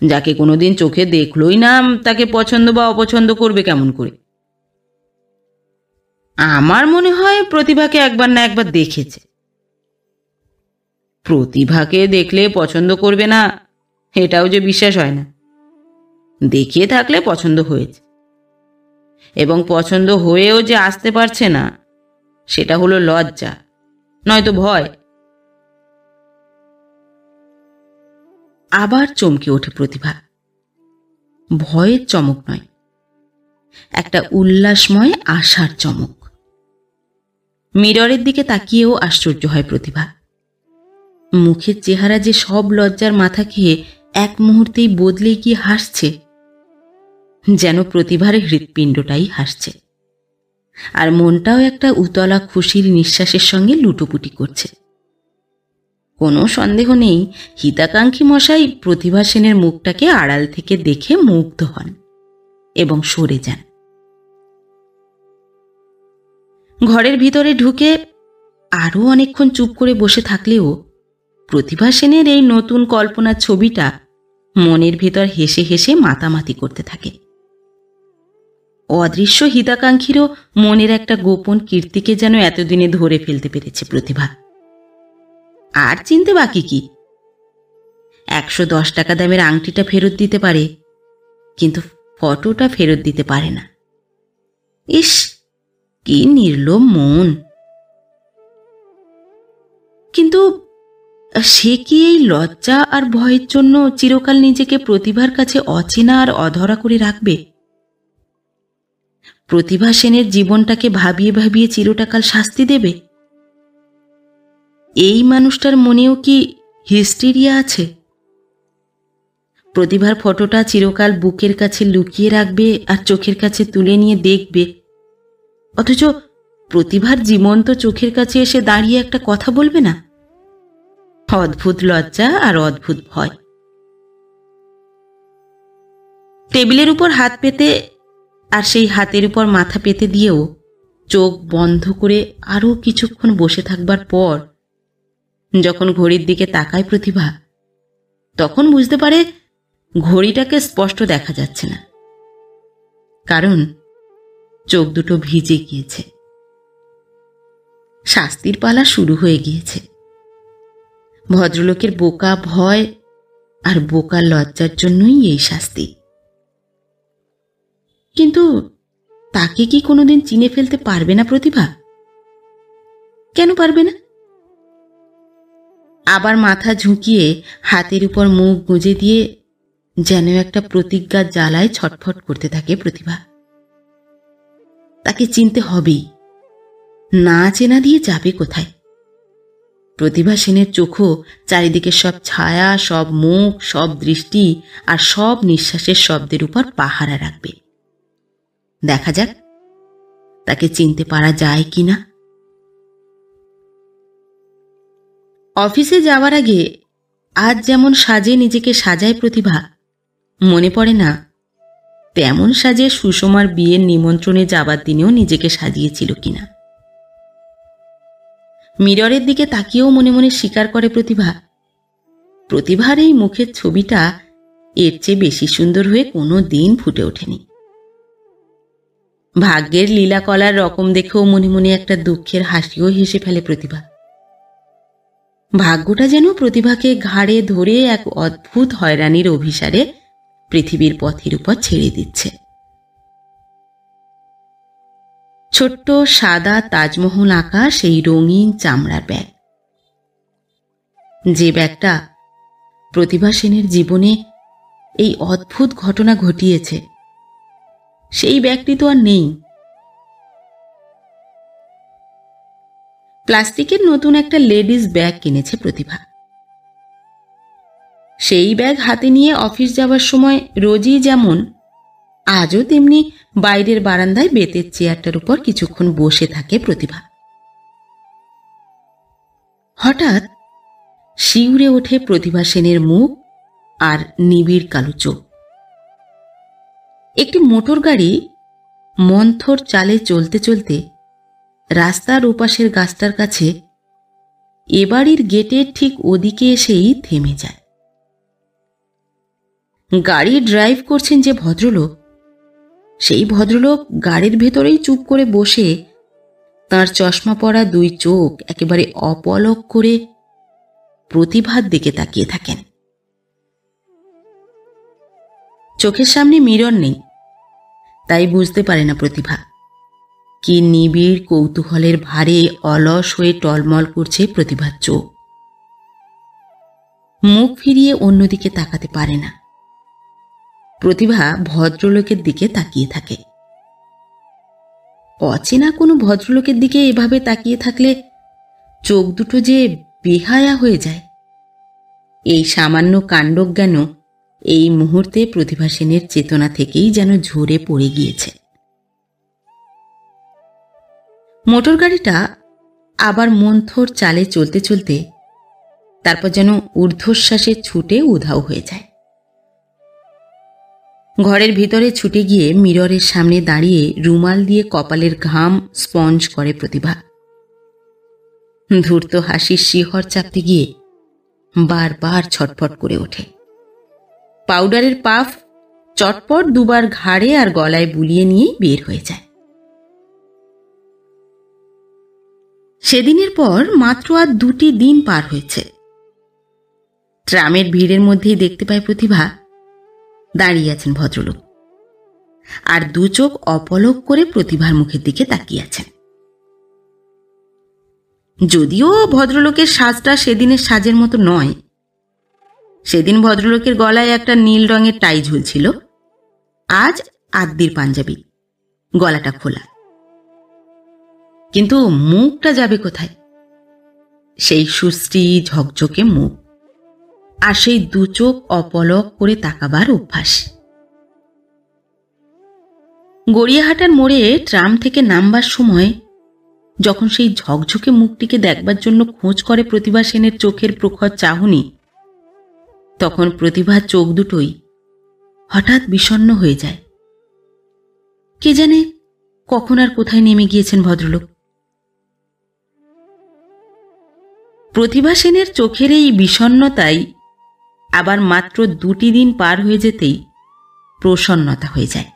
যাকে কোনোদিন চোখে দেখলই না তাকে পছন্দ বা অপছন্দ করবে কেমন করে? আমার মনে হয় প্রতিভাকে একবার না একবার দেখেছে। প্রতিভাকে দেখলে পছন্দ করবে না এটাও যে বিশ্বাস হয় না। দেখিয়ে থাকলে পছন্দ হয়েছে, এবং পছন্দ হয়েও যে আসতে পারছে না সেটা হলো লজ্জা, নয়তো ভয়। আবার চমকে ওঠে প্রতিভা। ভয়ের চমক নয়, একটা উল্লাসময় আশার চমক। মিররের দিকে তাকিয়েও আশ্চর্য হয় প্রতিভা। মুখের চেহারা যে সব লজ্জার মাথা খেয়ে এক মুহূর্তেই বদলে গিয়ে হাসছে, যেন প্রতিভার হৃৎপিণ্ডটাই হাসছে, আর মনটাও একটা উতলা খুশির নিঃশ্বাসের সঙ্গে লুটোপুটি করছে। কোনো সন্দেহ নেই, হিতাকাঙ্ক্ষী মশাই প্রতিভা সেনের মুখটাকে আড়াল থেকে দেখে মুগ্ধ হন এবং সরে যান। ঘরের ভিতরে ঢুকে আরও অনেকক্ষণ চুপ করে বসে থাকলেও প্রতিভা সেনের এই নতুন কল্পনার ছবিটা মনের ভিতর হেসে হেসে মাতামাতি করতে থাকে। অদৃশ্য হিতাকাঙ্ক্ষীরও মনের একটা গোপন কীর্তিকে যেন এতদিনে ধরে ফেলতে পেরেছে প্রতিভা। আর চিনতে বাকি কি? 110 টাকা দামের আংটিটা ফেরত দিতে পারে, কিন্তু ফটোটা ফেরত দিতে পারে না। ইস, কি নির্লোভ মন! কিন্তু সে কি এই লজ্জা আর ভয়ের জন্য চিরকাল নিজেকে প্রতিভার কাছে অচেনা আর অধরা করে রাখবে? প্রতিভা সেনের জীবনটাকে ভাবিয়ে ভাবিয়ে চিরটাকাল শাস্তি দেবে? এই মানুষটার মনেও কি হিস্টেরিয়া আছে? প্রতিভার ফটোটা চিরকাল বুকের কাছে লুকিয়ে রাখবে আর চোখের কাছে তুলে নিয়ে দেখবে, অথচ প্রতিভার জীবন্ত চোখের কাছে এসে দাঁড়িয়ে একটা কথা বলবে না? অদ্ভুত লজ্জা আর অদ্ভুত ভয়। টেবিলের উপর হাত পেতে আর সেই হাতের উপর মাথা পেতে দিয়েও চোখ বন্ধ করে আরও কিছুক্ষণ বসে থাকবার পর যখন ঘড়ির দিকে তাকায় প্রতিভা, তখন বুঝতে পারে ঘড়িটাকে স্পষ্ট দেখা যাচ্ছে না, কারণ চোখ দুটো ভিজে গিয়েছে। শাস্তির পালা শুরু হয়ে গিয়েছে। ভদ্রলোকের বোকা ভয় আর বোকা লজ্জার জন্যই এই শাস্তি। কিন্তু তাকে কি কোনোদিন চিনে ফেলতে পারবে না প্রতিভা? কেন পারবে না? আবার মাথা ঝুঁকিয়ে হাতের উপর মুখ গুঁজে দিয়ে যেন একটা প্রতিজ্ঞার জ্বালায় ছটফট করতে থাকে প্রতিভা। তাকে চিনতে হবেই, না চেনা দিয়ে যাবে কোথায়? প্রতিভা সেনের চোখও চারিদিকে সব ছায়া, সব মুখ, সব দৃষ্টি আর সব নিঃশ্বাসের শব্দের উপর পাহারা রাখবে। দেখা যাক তাকে চিনতে পারা যায় কিনা। অফিসে যাওয়ার আগে আজ যেমন সাজে নিজেকে সাজায় প্রতিভা, মনে পড়ে না তেমন সাজে সুষমার বিয়ের নিমন্ত্রণে যাবার দিনেও নিজেকে সাজিয়েছিল কিনা। মিররের দিকে তাকিয়েও মনে মনে স্বীকার করে প্রতিভা, প্রতিভার এই মুখের ছবিটা এর চেয়ে বেশি সুন্দর হয়ে কোনো দিন ফুটে ওঠেনি। ভাগ্যের লীলা কলার রকম দেখেও মনে মনে একটা দুঃখের হাসিও হেসে ফেলে প্রতিভা। ভাগ্যটা যেন প্রতিভাকে ঘাড়ে ধরে এক অদ্ভুত হয়রানির অভিসারে পৃথিবীর পথের উপর ছেড়ে দিচ্ছে। ছোট্ট সাদা তাজমহল আঁকা সেই রঙিন চামড়ার ব্যাগ, যে ব্যাগটা প্রতিভা সেনের জীবনে এই অদ্ভুত ঘটনা ঘটিয়েছে, সেই ব্যাগটি তো আর নেই। প্লাস্টিকের নতুন একটা লেডিস ব্যাগ কিনেছে প্রতিভা। সেই ব্যাগ হাতে নিয়ে অফিস যাওয়ার সময় রোজই যেমন, আজও তেমনি বাইরের বারান্দায় বেতের চেয়ারটার উপর কিছুক্ষণ বসে থাকে প্রতিভা। হঠাৎ শিউরে ওঠে প্রতিভা সেনের মুখ আর নিবিড় কালো চোখ। একটি মোটর গাড়ি মন্থর চালে চলতে চলতে রাস্তার ওপাশের গাছটার কাছে এ বাড়ির গেটের ঠিক ওদিকে এসেই থেমে যায়। গাড়ি ড্রাইভ করছেন যে ভদ্রলোক, সেই ভদ্রলোক গাড়ির ভেতরেই চুপ করে বসে তাঁর চশমা পরা দুই চোখ একেবারে অপলক করে প্রতিভার দিকে তাকিয়ে থাকেন। চোখের সামনে মিরর নেই, তাই বুঝতে পারে না প্রতিভা কি নিবিড় কৌতূহলের ভারে অলস হয়ে টলমল করছে প্রতিভার চোখ। মুখ ফিরিয়ে অন্যদিকে তাকাতে পারে না। প্রতিভা ভদ্রলোকের দিকে তাকিয়ে থাকে। অচেনা কোনো ভদ্রলোকের দিকে এভাবে তাকিয়ে থাকলে চোখ দুটো যে বেহায়া হয়ে যায়, এই সামান্য কাণ্ডজ্ঞান এই মুহূর্তে প্রতিভা সেনের চেতনা থেকেই যেন ঝরে পড়ে গিয়েছে। মোটর গাড়িটা আবার মন্থর চালে চলতে চলতে তারপর যেন ঊর্ধ্বশ্বাসে ছুটে উধাও হয়ে যায়। ঘরের ভিতরে ছুটে গিয়ে মিররের সামনে দাঁড়িয়ে রুমাল দিয়ে কপালের ঘাম স্পঞ্জ করে প্রতিভা। ধূর্ত হাসির শিহর চাপতে গিয়ে বারবার ছটফট করে ওঠে। পাউডারের পাফ চটপট দুবার ঘাড়ে আর গলায় বুলিয়ে নিয়ে বের হয়ে যায়। সেদিনের পর মাত্র আর 2টি দিন পার হয়েছে। ট্রামের ভিড়ের মধ্যেই দেখতে পায় প্রতিভা দাঁড়িয়ে আছেন ভদ্রলোক, আর দু চোখ অপলক করে প্রতিভার মুখের দিকে তাকিয়ে আছেন। যদিও ভদ্রলোকের সাজটা সেদিনের সাজের মতো নয়। সেদিন ভদ্রলোকের গলায় একটা নীল রঙের টাই ঝুলছিল, আজ আদ্যির পাঞ্জাবি, গলাটা খোলা। কিন্তু মুখটা যাবে কোথায়? সেই সুশ্রী ঝকঝকে মুখ, আর সেই দু চোখ অপলক করে তাকাবার অভ্যাস। গড়িয়াহাটার মোড়ে ট্রাম থেকে নামবার সময় যখন সেই ঝকঝকে মুখটিকে দেখবার জন্য খোঁজ করে প্রতিভা সেনের চোখের প্রখর চাহনি, তখন প্রতিভার চোখ দুটোই হঠাৎ বিষণ্ণ হয়ে যায়। কে জানে কখন আর কোথায় নেমে গিয়েছেন ভদ্রলোক। প্রতিভা সেনের চোখের এই বিষণ্ণতাই আবার মাত্র 2টি দিন পার হয়ে যেতেই প্রসন্নতা হয়ে যায়।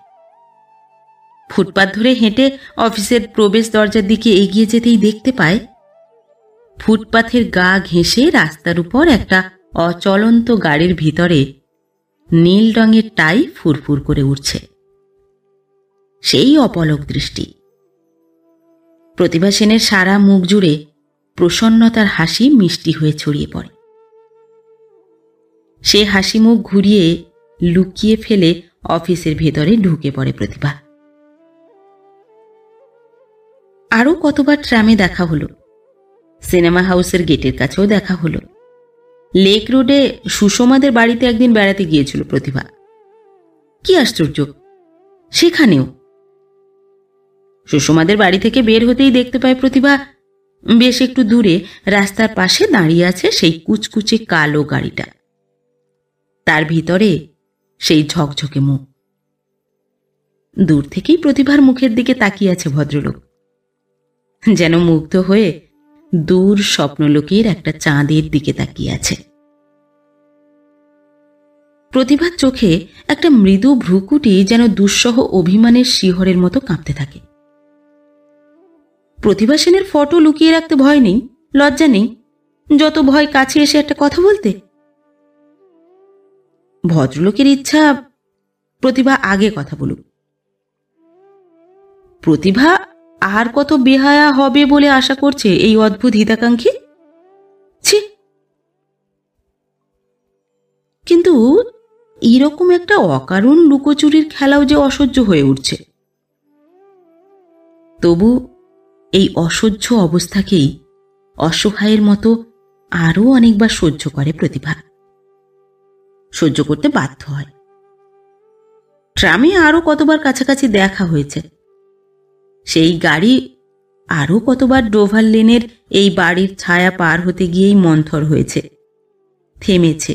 ফুটপাত ধরে হেঁটে অফিসের প্রবেশ দরজার দিকে এগিয়ে যেতেই দেখতে পায় ফুটপাথের গা ঘেঁষে রাস্তার উপর একটা অচলন্ত গাড়ির ভিতরে নীল রঙের টাই ফুরফুর করে উঠছে। সেই অপলক দৃষ্টি। প্রতিভা সেনের সারা মুখ জুড়ে প্রসন্নতার হাসি মিষ্টি হয়ে ছড়িয়ে পড়ে। সে হাসি মুখ ঘুরিয়ে লুকিয়ে ফেলে অফিসের ভেতরে ঢুকে পড়ে প্রতিভা। আরও কতবার ট্রামে দেখা হলো, সিনেমা হাউসের গেটের কাছেও দেখা হলো। লেক রোডে সুষমাদের বাড়িতে একদিন বেড়াতে গিয়েছিল প্রতিভা। কি আশ্চর্য, সেখানেও সুষমাদের বাড়ি থেকে বের হতেই দেখতে পায় প্রতিভা বেশ একটু দূরে রাস্তার পাশে দাঁড়িয়ে আছে সেই কুচকুচে কালো গাড়িটা, তার ভিতরে সেই ঝকঝকে মুখ। দূর থেকেই প্রতিভার মুখের দিকে তাকিয়ে আছে ভদ্রলোক, যেন মুগ্ধ হয়ে দূর স্বপ্নলোকের একটা চাঁদের দিকে তাকিয়ে আছে। প্রতিভার চোখে একটা মৃদু ভ্রুকুটি যেন দুঃসহ অভিমানের শিহরের মতো কাঁপতে থাকে। প্রতিভা সেনের ফটো লুকিয়ে রাখতে ভয় নেই, লজ্জা নেই, যত ভয় কাছে এসে একটা কথা বলতে। ভদ্রলোকের ইচ্ছা প্রতিভা আগে কথা বলুক। প্রতিভা আর কত বেহায়া হবে বলে আশা করছে এই অদ্ভুত হিতাকাঙ্ক্ষী। ছি! কিন্তু এরকম একটা অকারণ লুকোচুরির খেলাও যে অসহ্য হয়ে উঠছে। তবু এই অসহ্য অবস্থাকেই অসহায়ের মতো আরও অনেকবার সহ্য করে প্রতিভা। সহ্য করতে বাধ্য হয়। ট্রামে আরও কতবার কাছাকাছি দেখা হয়েছে। সেই গাড়ি আরও কতবার ডোভার লেনের এই বাড়ির ছায়া পার হতে গিয়েই মন্থর হয়েছে, থেমেছে,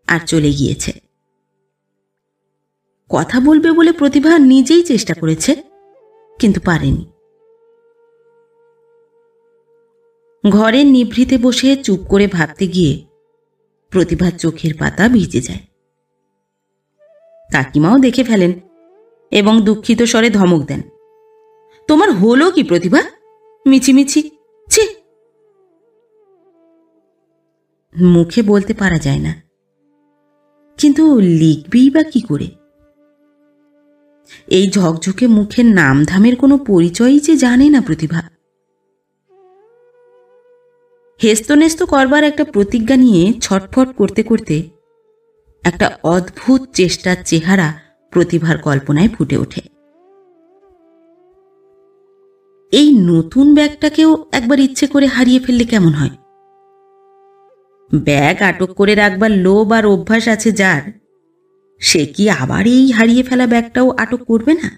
আর চলে গিয়েছে। কথা বলবে বলে প্রতিভা নিজেই চেষ্টা করেছে, কিন্তু পারেনি। ঘরের নিভৃতে বসে চুপ করে ভাবতে গিয়ে প্রতিভার চোখের পাতা ভিজে যায়। কাকিমাও দেখে ফেলেন এবং দুঃখিত স্বরে ধমক দেন, তোমার হলো কি প্রতিভা, মিছিমিছি, ছি। মুখে বলতে পারা যায় না, কিন্তু লিখবেই বা কি করে? এই ঝকঝকে মুখের নামধামের কোনো পরিচয়ই যে জানে না প্রতিভা। হেস্তনেস্ত করবার একটা প্রতিজ্ঞা নিয়ে ছটফট করতে করতে একটা অদ্ভুত চেষ্টার চেহারা প্রতিভার কল্পনায় ফুটে ওঠে। এই নতুন ব্যাগটাকেও একবার ইচ্ছে করে হারিয়ে ফেললে কেমন হয়? ব্যাগ আটক করে রাখবার লোভ আর অভ্যাস আছে যার, সে কি আবার এই হারিয়ে ফেলা ব্যাগটাও আটক করবে না?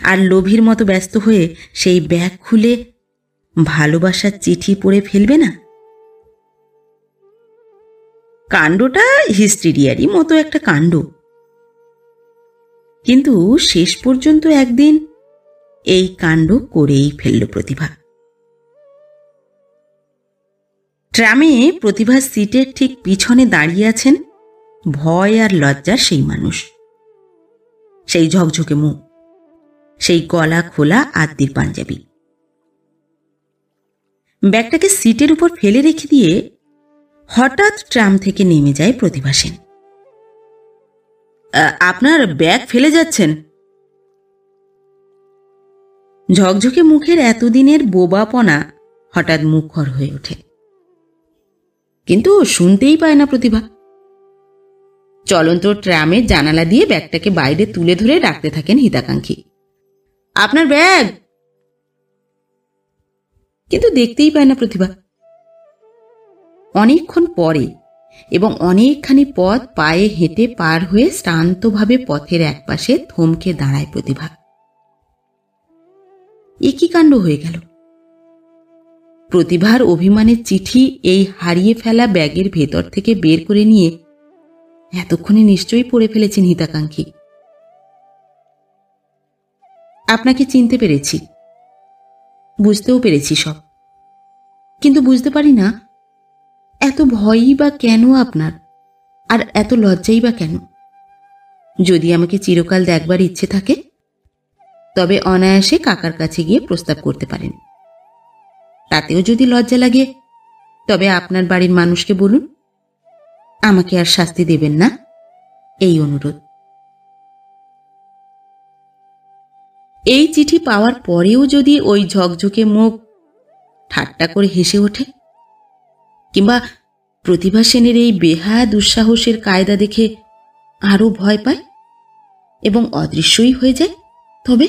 আর লোভীর মতো ব্যস্ত হয়ে সেই ব্যাগ খুলে ভালোবাসার চিঠি পড়ে ফেলবে না? কাণ্ডটা হিস্টিরিয়ারই মতো একটা কাণ্ড, কিন্তু শেষ পর্যন্ত একদিন এই কাণ্ড করেই ফেলল প্রতিভা। ট্রামে প্রতিভার সিটের ঠিক পিছনে দাঁড়িয়ে আছেন ভয় আর লজ্জার সেই মানুষ, সেই ঝকঝকে মুখ, সেই গলা খোলা আদ্যির পাঞ্জাবি। ব্যাগটাকে সিটের উপর ফেলে রেখে দিয়ে হঠাৎ ট্রাম থেকে নেমে যায় প্রতিভা সেন। আপনার ব্যাগ ফেলে যাচ্ছেন? ঝকঝকে মুখের এতদিনের বোবাপনা হঠাৎ মুখর হয়ে ওঠে, কিন্তু শুনতেই পায় না প্রতিভা। চলন্ত ট্রামের জানালা দিয়ে ব্যাগটাকে বাইরে তুলে ধরে রাখতে থাকেন হিতাকাঙ্ক্ষী, আপনার ব্যাগ। কিন্তু দেখতেই পায় না প্রতিভা। অনেকক্ষণ পরে এবং অনেকখানি পথ পায়ে হেঁটে পার হয়ে শ্রান্তভাবে পথের একপাশে থমকে দাঁড়ায় প্রতিভা। একই কাণ্ড হয়ে গেল। প্রতিভার অভিমানের চিঠি এই হারিয়ে ফেলা ব্যাগের ভেতর থেকে বের করে নিয়ে এতক্ষণে নিশ্চয়ই পড়ে ফেলেছেন হিতাকাঙ্ক্ষী। আপনাকে চিনতে পেরেছি, বুঝতেও পেরেছি সব, কিন্তু বুঝতে পারি না এত ভয়ই বা কেন আপনার, আর এত লজ্জাই বা কেন? যদি আমাকে চিরকাল দেখবার ইচ্ছে থাকে তবে অনায়াসে কাকার কাছে গিয়ে প্রস্তাব করতে পারেন। তাতেও যদি লজ্জা লাগে তবে আপনার বাড়ির মানুষকে বলুন, আমাকে আর শাস্তি দেবেন না, এই অনুরোধ। এই চিঠি পাওয়ার পরেও যদি ওই ঝকঝকে মুখ ঠাট্টা করে হেসে ওঠে, কিংবা প্রতিভা সেনের এই বেহায়া দুঃসাহসের কায়দা দেখে আরো ভয় পায় এবং অদৃশ্যই হয়ে যায়, তবে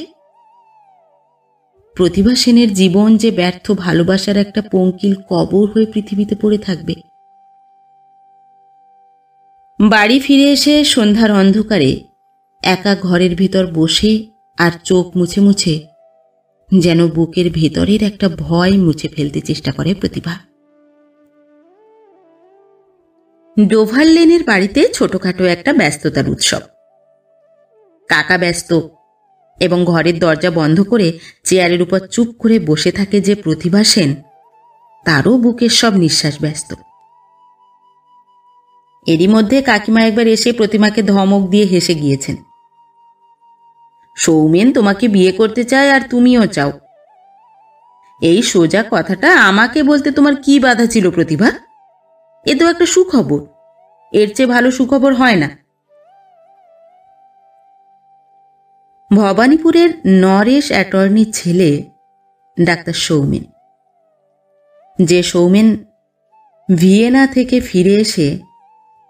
প্রতিভা সেনের জীবন যে ব্যর্থ ভালোবাসার একটা পঙ্কিল কবর হয়ে পৃথিবীতে পড়ে থাকবে। বাড়ি ফিরে এসে সন্ধ্যার অন্ধকারে একা ঘরের ভিতর বসে আর চোখ মুছে মুছে যেন বুকের ভেতরের একটা ভয় মুছে ফেলতে চেষ্টা করে প্রতিভা। ডোভার লেনের বাড়িতে ছোটখাটো একটা ব্যস্ততার উৎসব। কাকা ব্যস্ত এবং ঘরের দরজা বন্ধ করে চেয়ারের উপর চুপ করে বসে থাকে যে প্রতিভা সেন, তারও বুকের সব নিঃশ্বাস ব্যস্ত। এরই মধ্যে কাকিমা একবার এসে প্রতিমাকে ধমক দিয়ে হেসে গিয়েছেন, সৌমেন তোমাকে বিয়ে করতে চায় আর তুমিও চাও। এই সোজা কথাটা আমাকে বলতে তোমার কি বাধা ছিল প্রতিভা? এ তো একটা সুখবর, এর চেয়ে ভালো সুখবর হয় না। ভবানীপুরের নরেশ অ্যাটর্নির ছেলে ডাক্তার সৌমেন, যে সৌমেন ভিয়েনা থেকে ফিরে এসে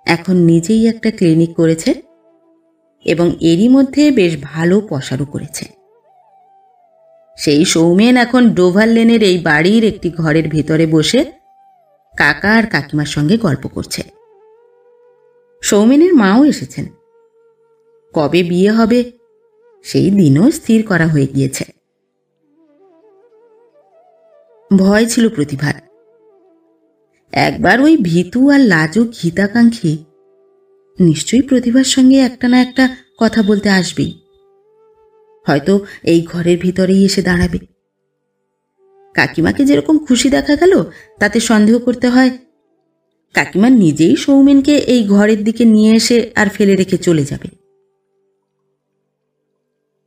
এখন নিজেই একটা ক্লিনিক করেছে এবং এরই মধ্যে বেশ ভালো পসারও করেছে। সেই সৌমেন এখন ডোভার লেনের এই বাড়ির একটি ঘরের ভেতরে বসে কাকা আর কাকিমার সঙ্গে গল্প করছে। সৌমেনের মাও এসেছেন। কবে বিয়ে হবে সেই দিনও স্থির করা হয়ে গিয়েছে। ভয় ছিল প্রতিভার, একবার ওই ভীতু আর লাজুক হিতাকাঙ্ক্ষী নিশ্চয়ই প্রতিভার সঙ্গে একটা না একটা কথা বলতে আসবেই। হয়তো এই ঘরের ভিতরেই এসে দাঁড়াবে। কাকিমাকে যেরকম খুশি দেখা গেল, তাতে সন্দেহ করতে হয় কাকিমা নিজেই সৌমেনকে এই ঘরের দিকে নিয়ে এসে আর ফেলে রেখে চলে যাবে।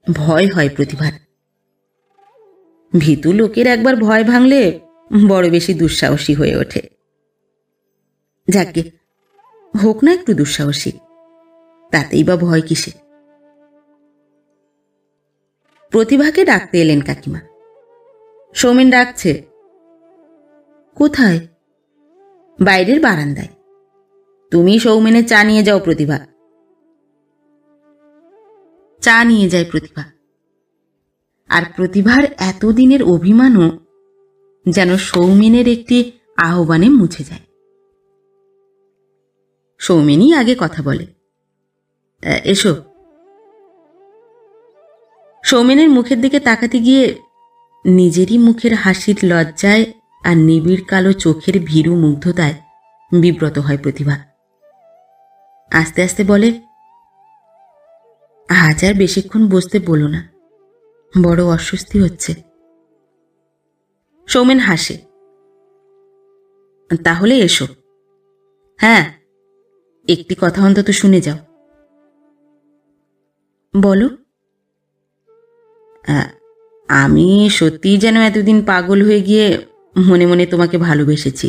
ভয় হয় প্রতিভার। ভীতু লোকের একবার ভয় ভাঙলে বড় বেশি দুঃসাহসী হয়ে ওঠে। যাকে হোক না একটু দুঃসাহসী, তাতেই বা ভয় কিসে। প্রতিভাকে ডাকতে এলেন কাকিমা। সৌমেন ডাকছে। কোথায়? বাইরের বারান্দায়। তুমি সৌমেনের চা নিয়ে যাও প্রতিভা। চা নিয়ে যায় প্রতিভা। আর প্রতিভার এতদিনের অভিমানও যেন সৌমেনের একটি আহ্বানে মুছে যায়। সৌমেনই আগে কথা বলে। এসো। সৌমেনের মুখের দিকে তাকাতে গিয়ে নিজেরই মুখের হাসির লজ্জায় আর নিবিড় কালো চোখের ভীরু মুগ্ধতায় বিব্রত হয় প্রতিভা। আস্তে আস্তে বলে, আজ আর বেশিক্ষণ বসতে বলো না, বড় অস্বস্তি হচ্ছে। সৌমেন হাসে। তাহলে এসো। হ্যাঁ, একটি কথা অন্তত শুনে যাও। বলো। আমি সত্যিই যেন এতদিন পাগল হয়ে গিয়ে মনে মনে তোমাকে ভালোবেসেছি,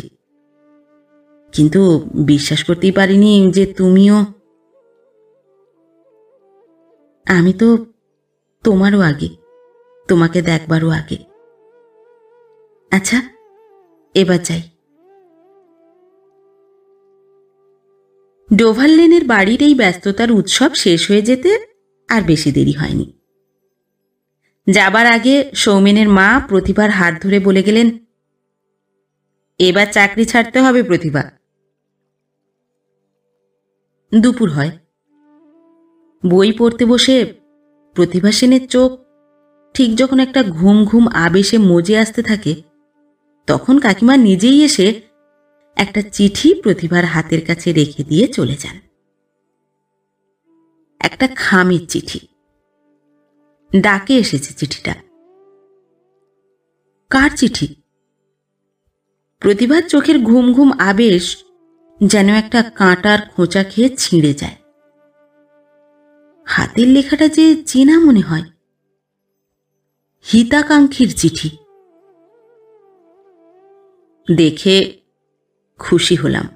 কিন্তু বিশ্বাস করতেই পারিনি যে তুমিও। আমি তো তোমারও আগে, তোমাকে দেখবারও আগে। আচ্ছা, এবার যাই। ডোভার লেনের বাড়ির এই ব্যস্ততার উৎসব শেষ হয়ে যেতে আর বেশি দেরি হয়নি। যাবার আগে সৌমেনের মা প্রতিভার হাত ধরে বলে গেলেন, এবার চাকরি ছাড়তে হবে প্রতিভা। দুপুর হয়। বই পড়তে বসে প্রতিভা সেনের চোখ ঠিক যখন একটা ঘুম ঘুম আবেশে মজে আসতে থাকে, তখন কাকিমা নিজেই এসে একটা চিঠি প্রতিভার হাতের কাছে রেখে দিয়ে চলে যান। একটা খামের চিঠি। ডাকে এসেছে চিঠিটা। কার চিঠি? প্রতিভার চোখের ঘুম ঘুম আবেশ যেন একটা কাঁটার খোঁচা খেয়ে ছিঁড়ে যায়। হাতের লেখাটা যে চেনা মনে হয়। হিতাকাঙ্ক্ষীর চিঠি। দেখে খুশি হলাম,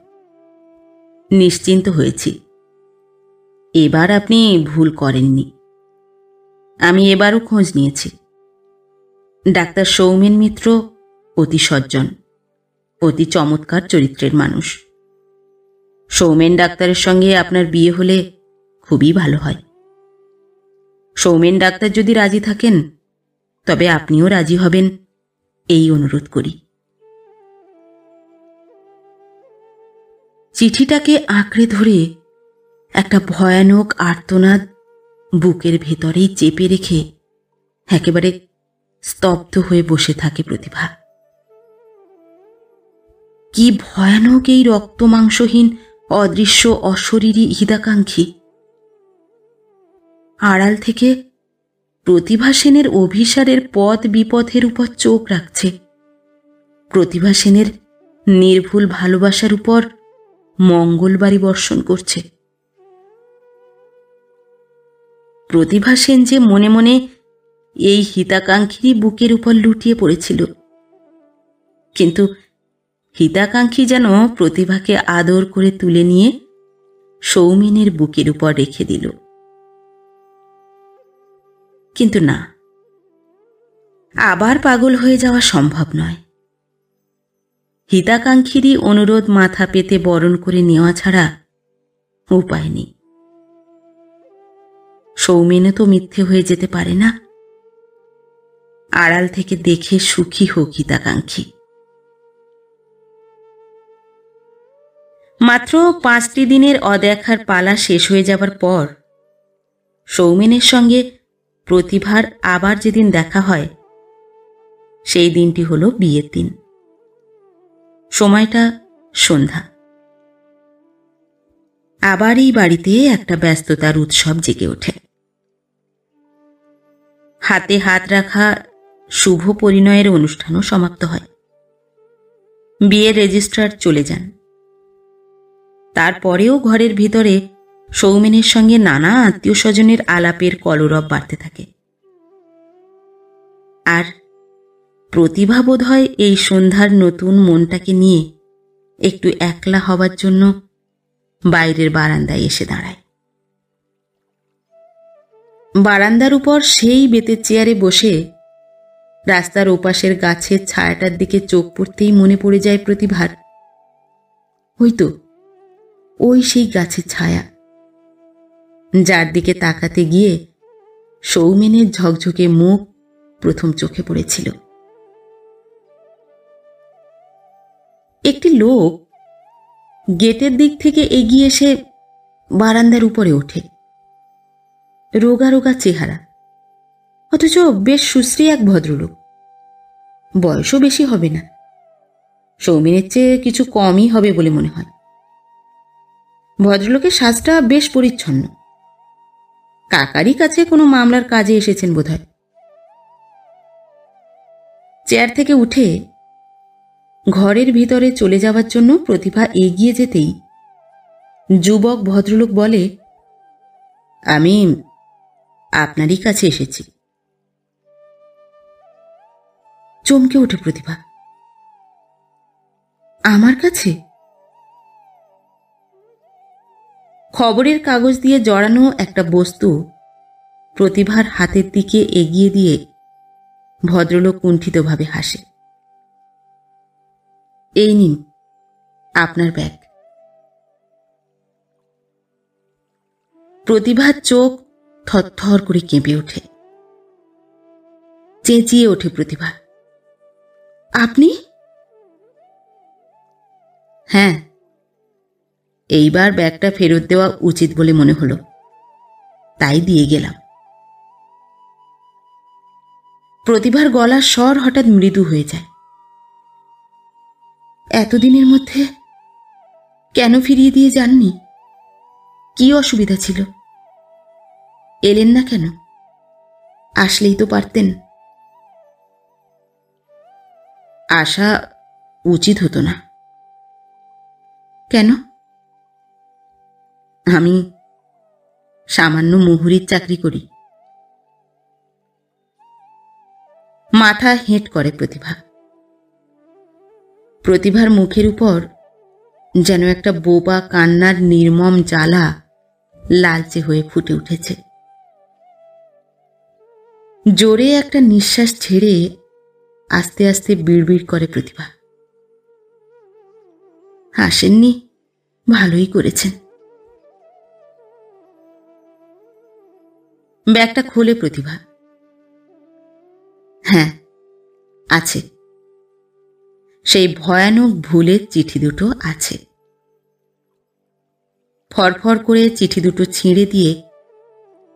নিশ্চিন্ত হয়েছি। এবার আপনি ভুল করেননি। আমি এবারও খোঁজ নিয়েছি। ডাক্তার সৌমেন মিত্র অতি সজ্জন, অতি চমৎকার চরিত্রের মানুষ। সৌমেন ডাক্তারের সঙ্গে আপনার বিয়ে হলে খুবই ভালো হয়। সৌমেন ডাক্তার যদি রাজি থাকেন, তবে আপনিও রাজি হবেন, এই অনুরোধ করি। চিঠিটাকে আঁকড়ে ধরে একটা ভয়ানক আর্তনাদ বুকের ভেতরেই চেপে রেখে একেবারে স্তব্ধ হয়ে বসে থাকে প্রতিভা। কি ভয়ানক এই রক্তমাংসহীন অদৃশ্য অশরীরী হিতাকাঙ্ক্ষী! আড়াল থেকে প্রতিভা সেনের অভিসারের পথ বিপথের উপর চোখ রাখছে। প্রতিভা সেনের নির্ভুল ভালোবাসার উপর মঙ্গলবাড়ি বর্ষণ করছে। প্রতিভা সেন যে মনে মনে এই হিতাকাঙ্ক্ষীরই বুকের উপর লুটিয়ে পড়েছিল, কিন্তু হিতাকাঙ্ক্ষী যেন প্রতিভাকে আদর করে তুলে নিয়ে সৌমেনের বুকের উপর রেখে দিল। কিন্তু না, আবার পাগল হয়ে যাওয়া সম্ভব নয়। হিতাকাঙ্ক্ষীরই অনুরোধ মাথা পেতে বরণ করে নেওয়া ছাড়া উপায় নেই। সৌমেনও তো মিথ্যে হয়ে যেতে পারে না। আড়াল থেকে দেখে সুখী হোক হিতাকাঙ্ক্ষী। মাত্র 5টি দিনের অদেখার পালা শেষ হয়ে যাবার পর সৌমেনের সঙ্গে প্রতিভার আবার যেদিন দেখা হয়, সেই দিনটি হলো বিয়ের দিন। সময়টা সন্ধ্যা। আবার এই বাড়িতে একটা ব্যস্ততার উৎসব জেগে ওঠে। হাতে হাত রাখা শুভ পরিণয়ের অনুষ্ঠানও সমাপ্ত হয়। বিয়ের রেজিস্ট্রার চলে যান। তারপরেও ঘরের ভিতরে সৌমেনের সঙ্গে নানা আত্মীয় স্বজনের আলাপের কলরব বাড়তে থাকে। আর প্রতিভা বোধ হয় এই সন্ধ্যার নতুন মনটাকে নিয়ে একটু একলা হবার জন্য বাইরের বারান্দায় এসে দাঁড়ায়। বারান্দার উপর সেই বেতের চেয়ারে বসে রাস্তার ওপাশের গাছের ছায়াটার দিকে চোখ পড়তেই মনে পড়ে যায় প্রতিভার, ওই তো ওই সেই গাছের ছায়া, যার দিকে তাকাতে গিয়ে সৌমেনের ঝকঝকে মুখ প্রথম চোখে পড়েছিল। একটি লোক গেটের দিক থেকে এগিয়ে এসে বারান্দার উপরে ওঠে। রোগা রোগা চেহারা, অথচ বেশ সুশ্রী এক ভদ্রলোক। বয়সও বেশি হবে না, সৌমেনের চেয়ে কিছু কমই হবে বলে মনে হয়। ভদ্রলোকের সাজটা বেশ পরিচ্ছন্ন। কাকারই কাছে কোনো মামলার কাজে এসেছেন বোধহয়। চেয়ার থেকে উঠে ঘরের ভিতরে চলে যাওয়ার জন্য প্রতিভা এগিয়ে যেতেই যুবক ভদ্রলোক বলে, আমি আপনারই কাছে এসেছি। চমকে ওঠে প্রতিভা, আমার কাছে? খবরের কাগজ দিয়ে জড়ানো একটা বস্তু প্রতিভার হাতের দিকে এগিয়ে দিয়ে ভদ্রলোক কুণ্ঠিতভাবে হাসে। এই নিন আপনার ব্যাগ। প্রতিভার চোখ থরথর করে কেঁপে ওঠে। চেঁচিয়ে ওঠে প্রতিভা, আপনি? হ্যাঁ, এইবার ব্যাগটা ফেরত দেওয়া উচিত বলে মনে হলো, তাই দিয়ে গেলাম। প্রতিভার গলার স্বর হঠাৎ মৃদু হয়ে যায়। এতদিনের মধ্যে কেন ফিরিয়ে দিয়ে যাননি? কি অসুবিধা ছিল? এলেন না কেন? আসলেই তো পারতেন। আসা উচিত হতো না। কেন? আমি সামান্য মুহুরির চাকরি করি। মাথা হেঁট করে প্রতিভা। প্রতিভার মুখের উপর যেন একটা বোবা কান্নার নির্মম জ্বালা লালচে হয়ে ফুটে উঠেছে। জোরে একটা নিঃশ্বাস ছেড়ে আস্তে আস্তে বিড়বিড় করে প্রতিভা, হাসেননি? ভালোই করেছেন। ব্যাগটা খোলে প্রতিভা। হ্যাঁ, আছে। সেই ভয়ানক ভুলের চিঠি দুটো আছে। ফরফর করে চিঠি দুটো ছিঁড়ে দিয়ে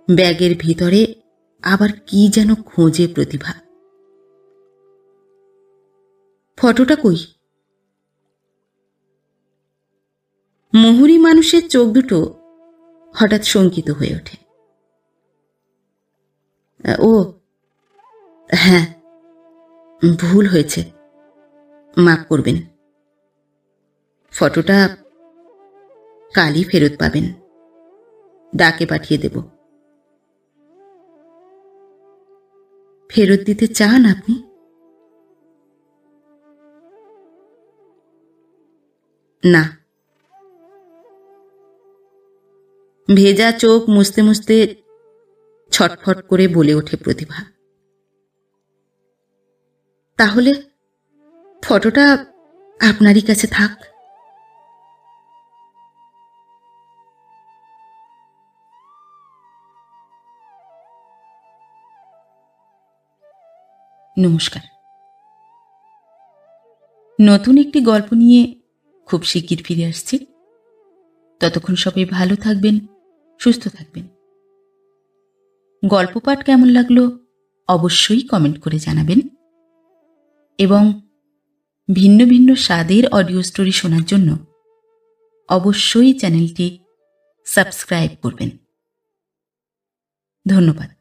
ব্যাগের ভিতরে আবার কি যেন খোঁজে প্রতিভা। ফটোটা কই? মুহুরী মানুষের চোখ দুটো হঠাৎ শঙ্কিত হয়ে ওঠে। ও হ্যাঁ, ভুল হয়েছে, মাফ করবেন। ফটোটা কালই ফেরত পাবেন, ডাকে পাঠিয়ে দেব। ফেরত দিতে চান আপনি? না। ভেজা চোখ মুছতে মুছতে ছটফট করে বলে ওঠে প্রতিভা, তাহলে ফটোটা আপনারই কাছে থাক। নমস্কার। নতুন একটি গল্প নিয়ে খুব শিগগির ফিরে আসছি। ততক্ষণ সবাই ভালো থাকবেন, সুস্থ থাকবেন। গল্প পাঠ কেমন লাগলো অবশ্যই কমেন্ট করে জানাবেন এবং ভিন্ন ভিন্ন স্বাদের অডিও স্টোরি শোনার জন্য অবশ্যই চ্যানেলটি সাবস্ক্রাইব করবেন। ধন্যবাদ।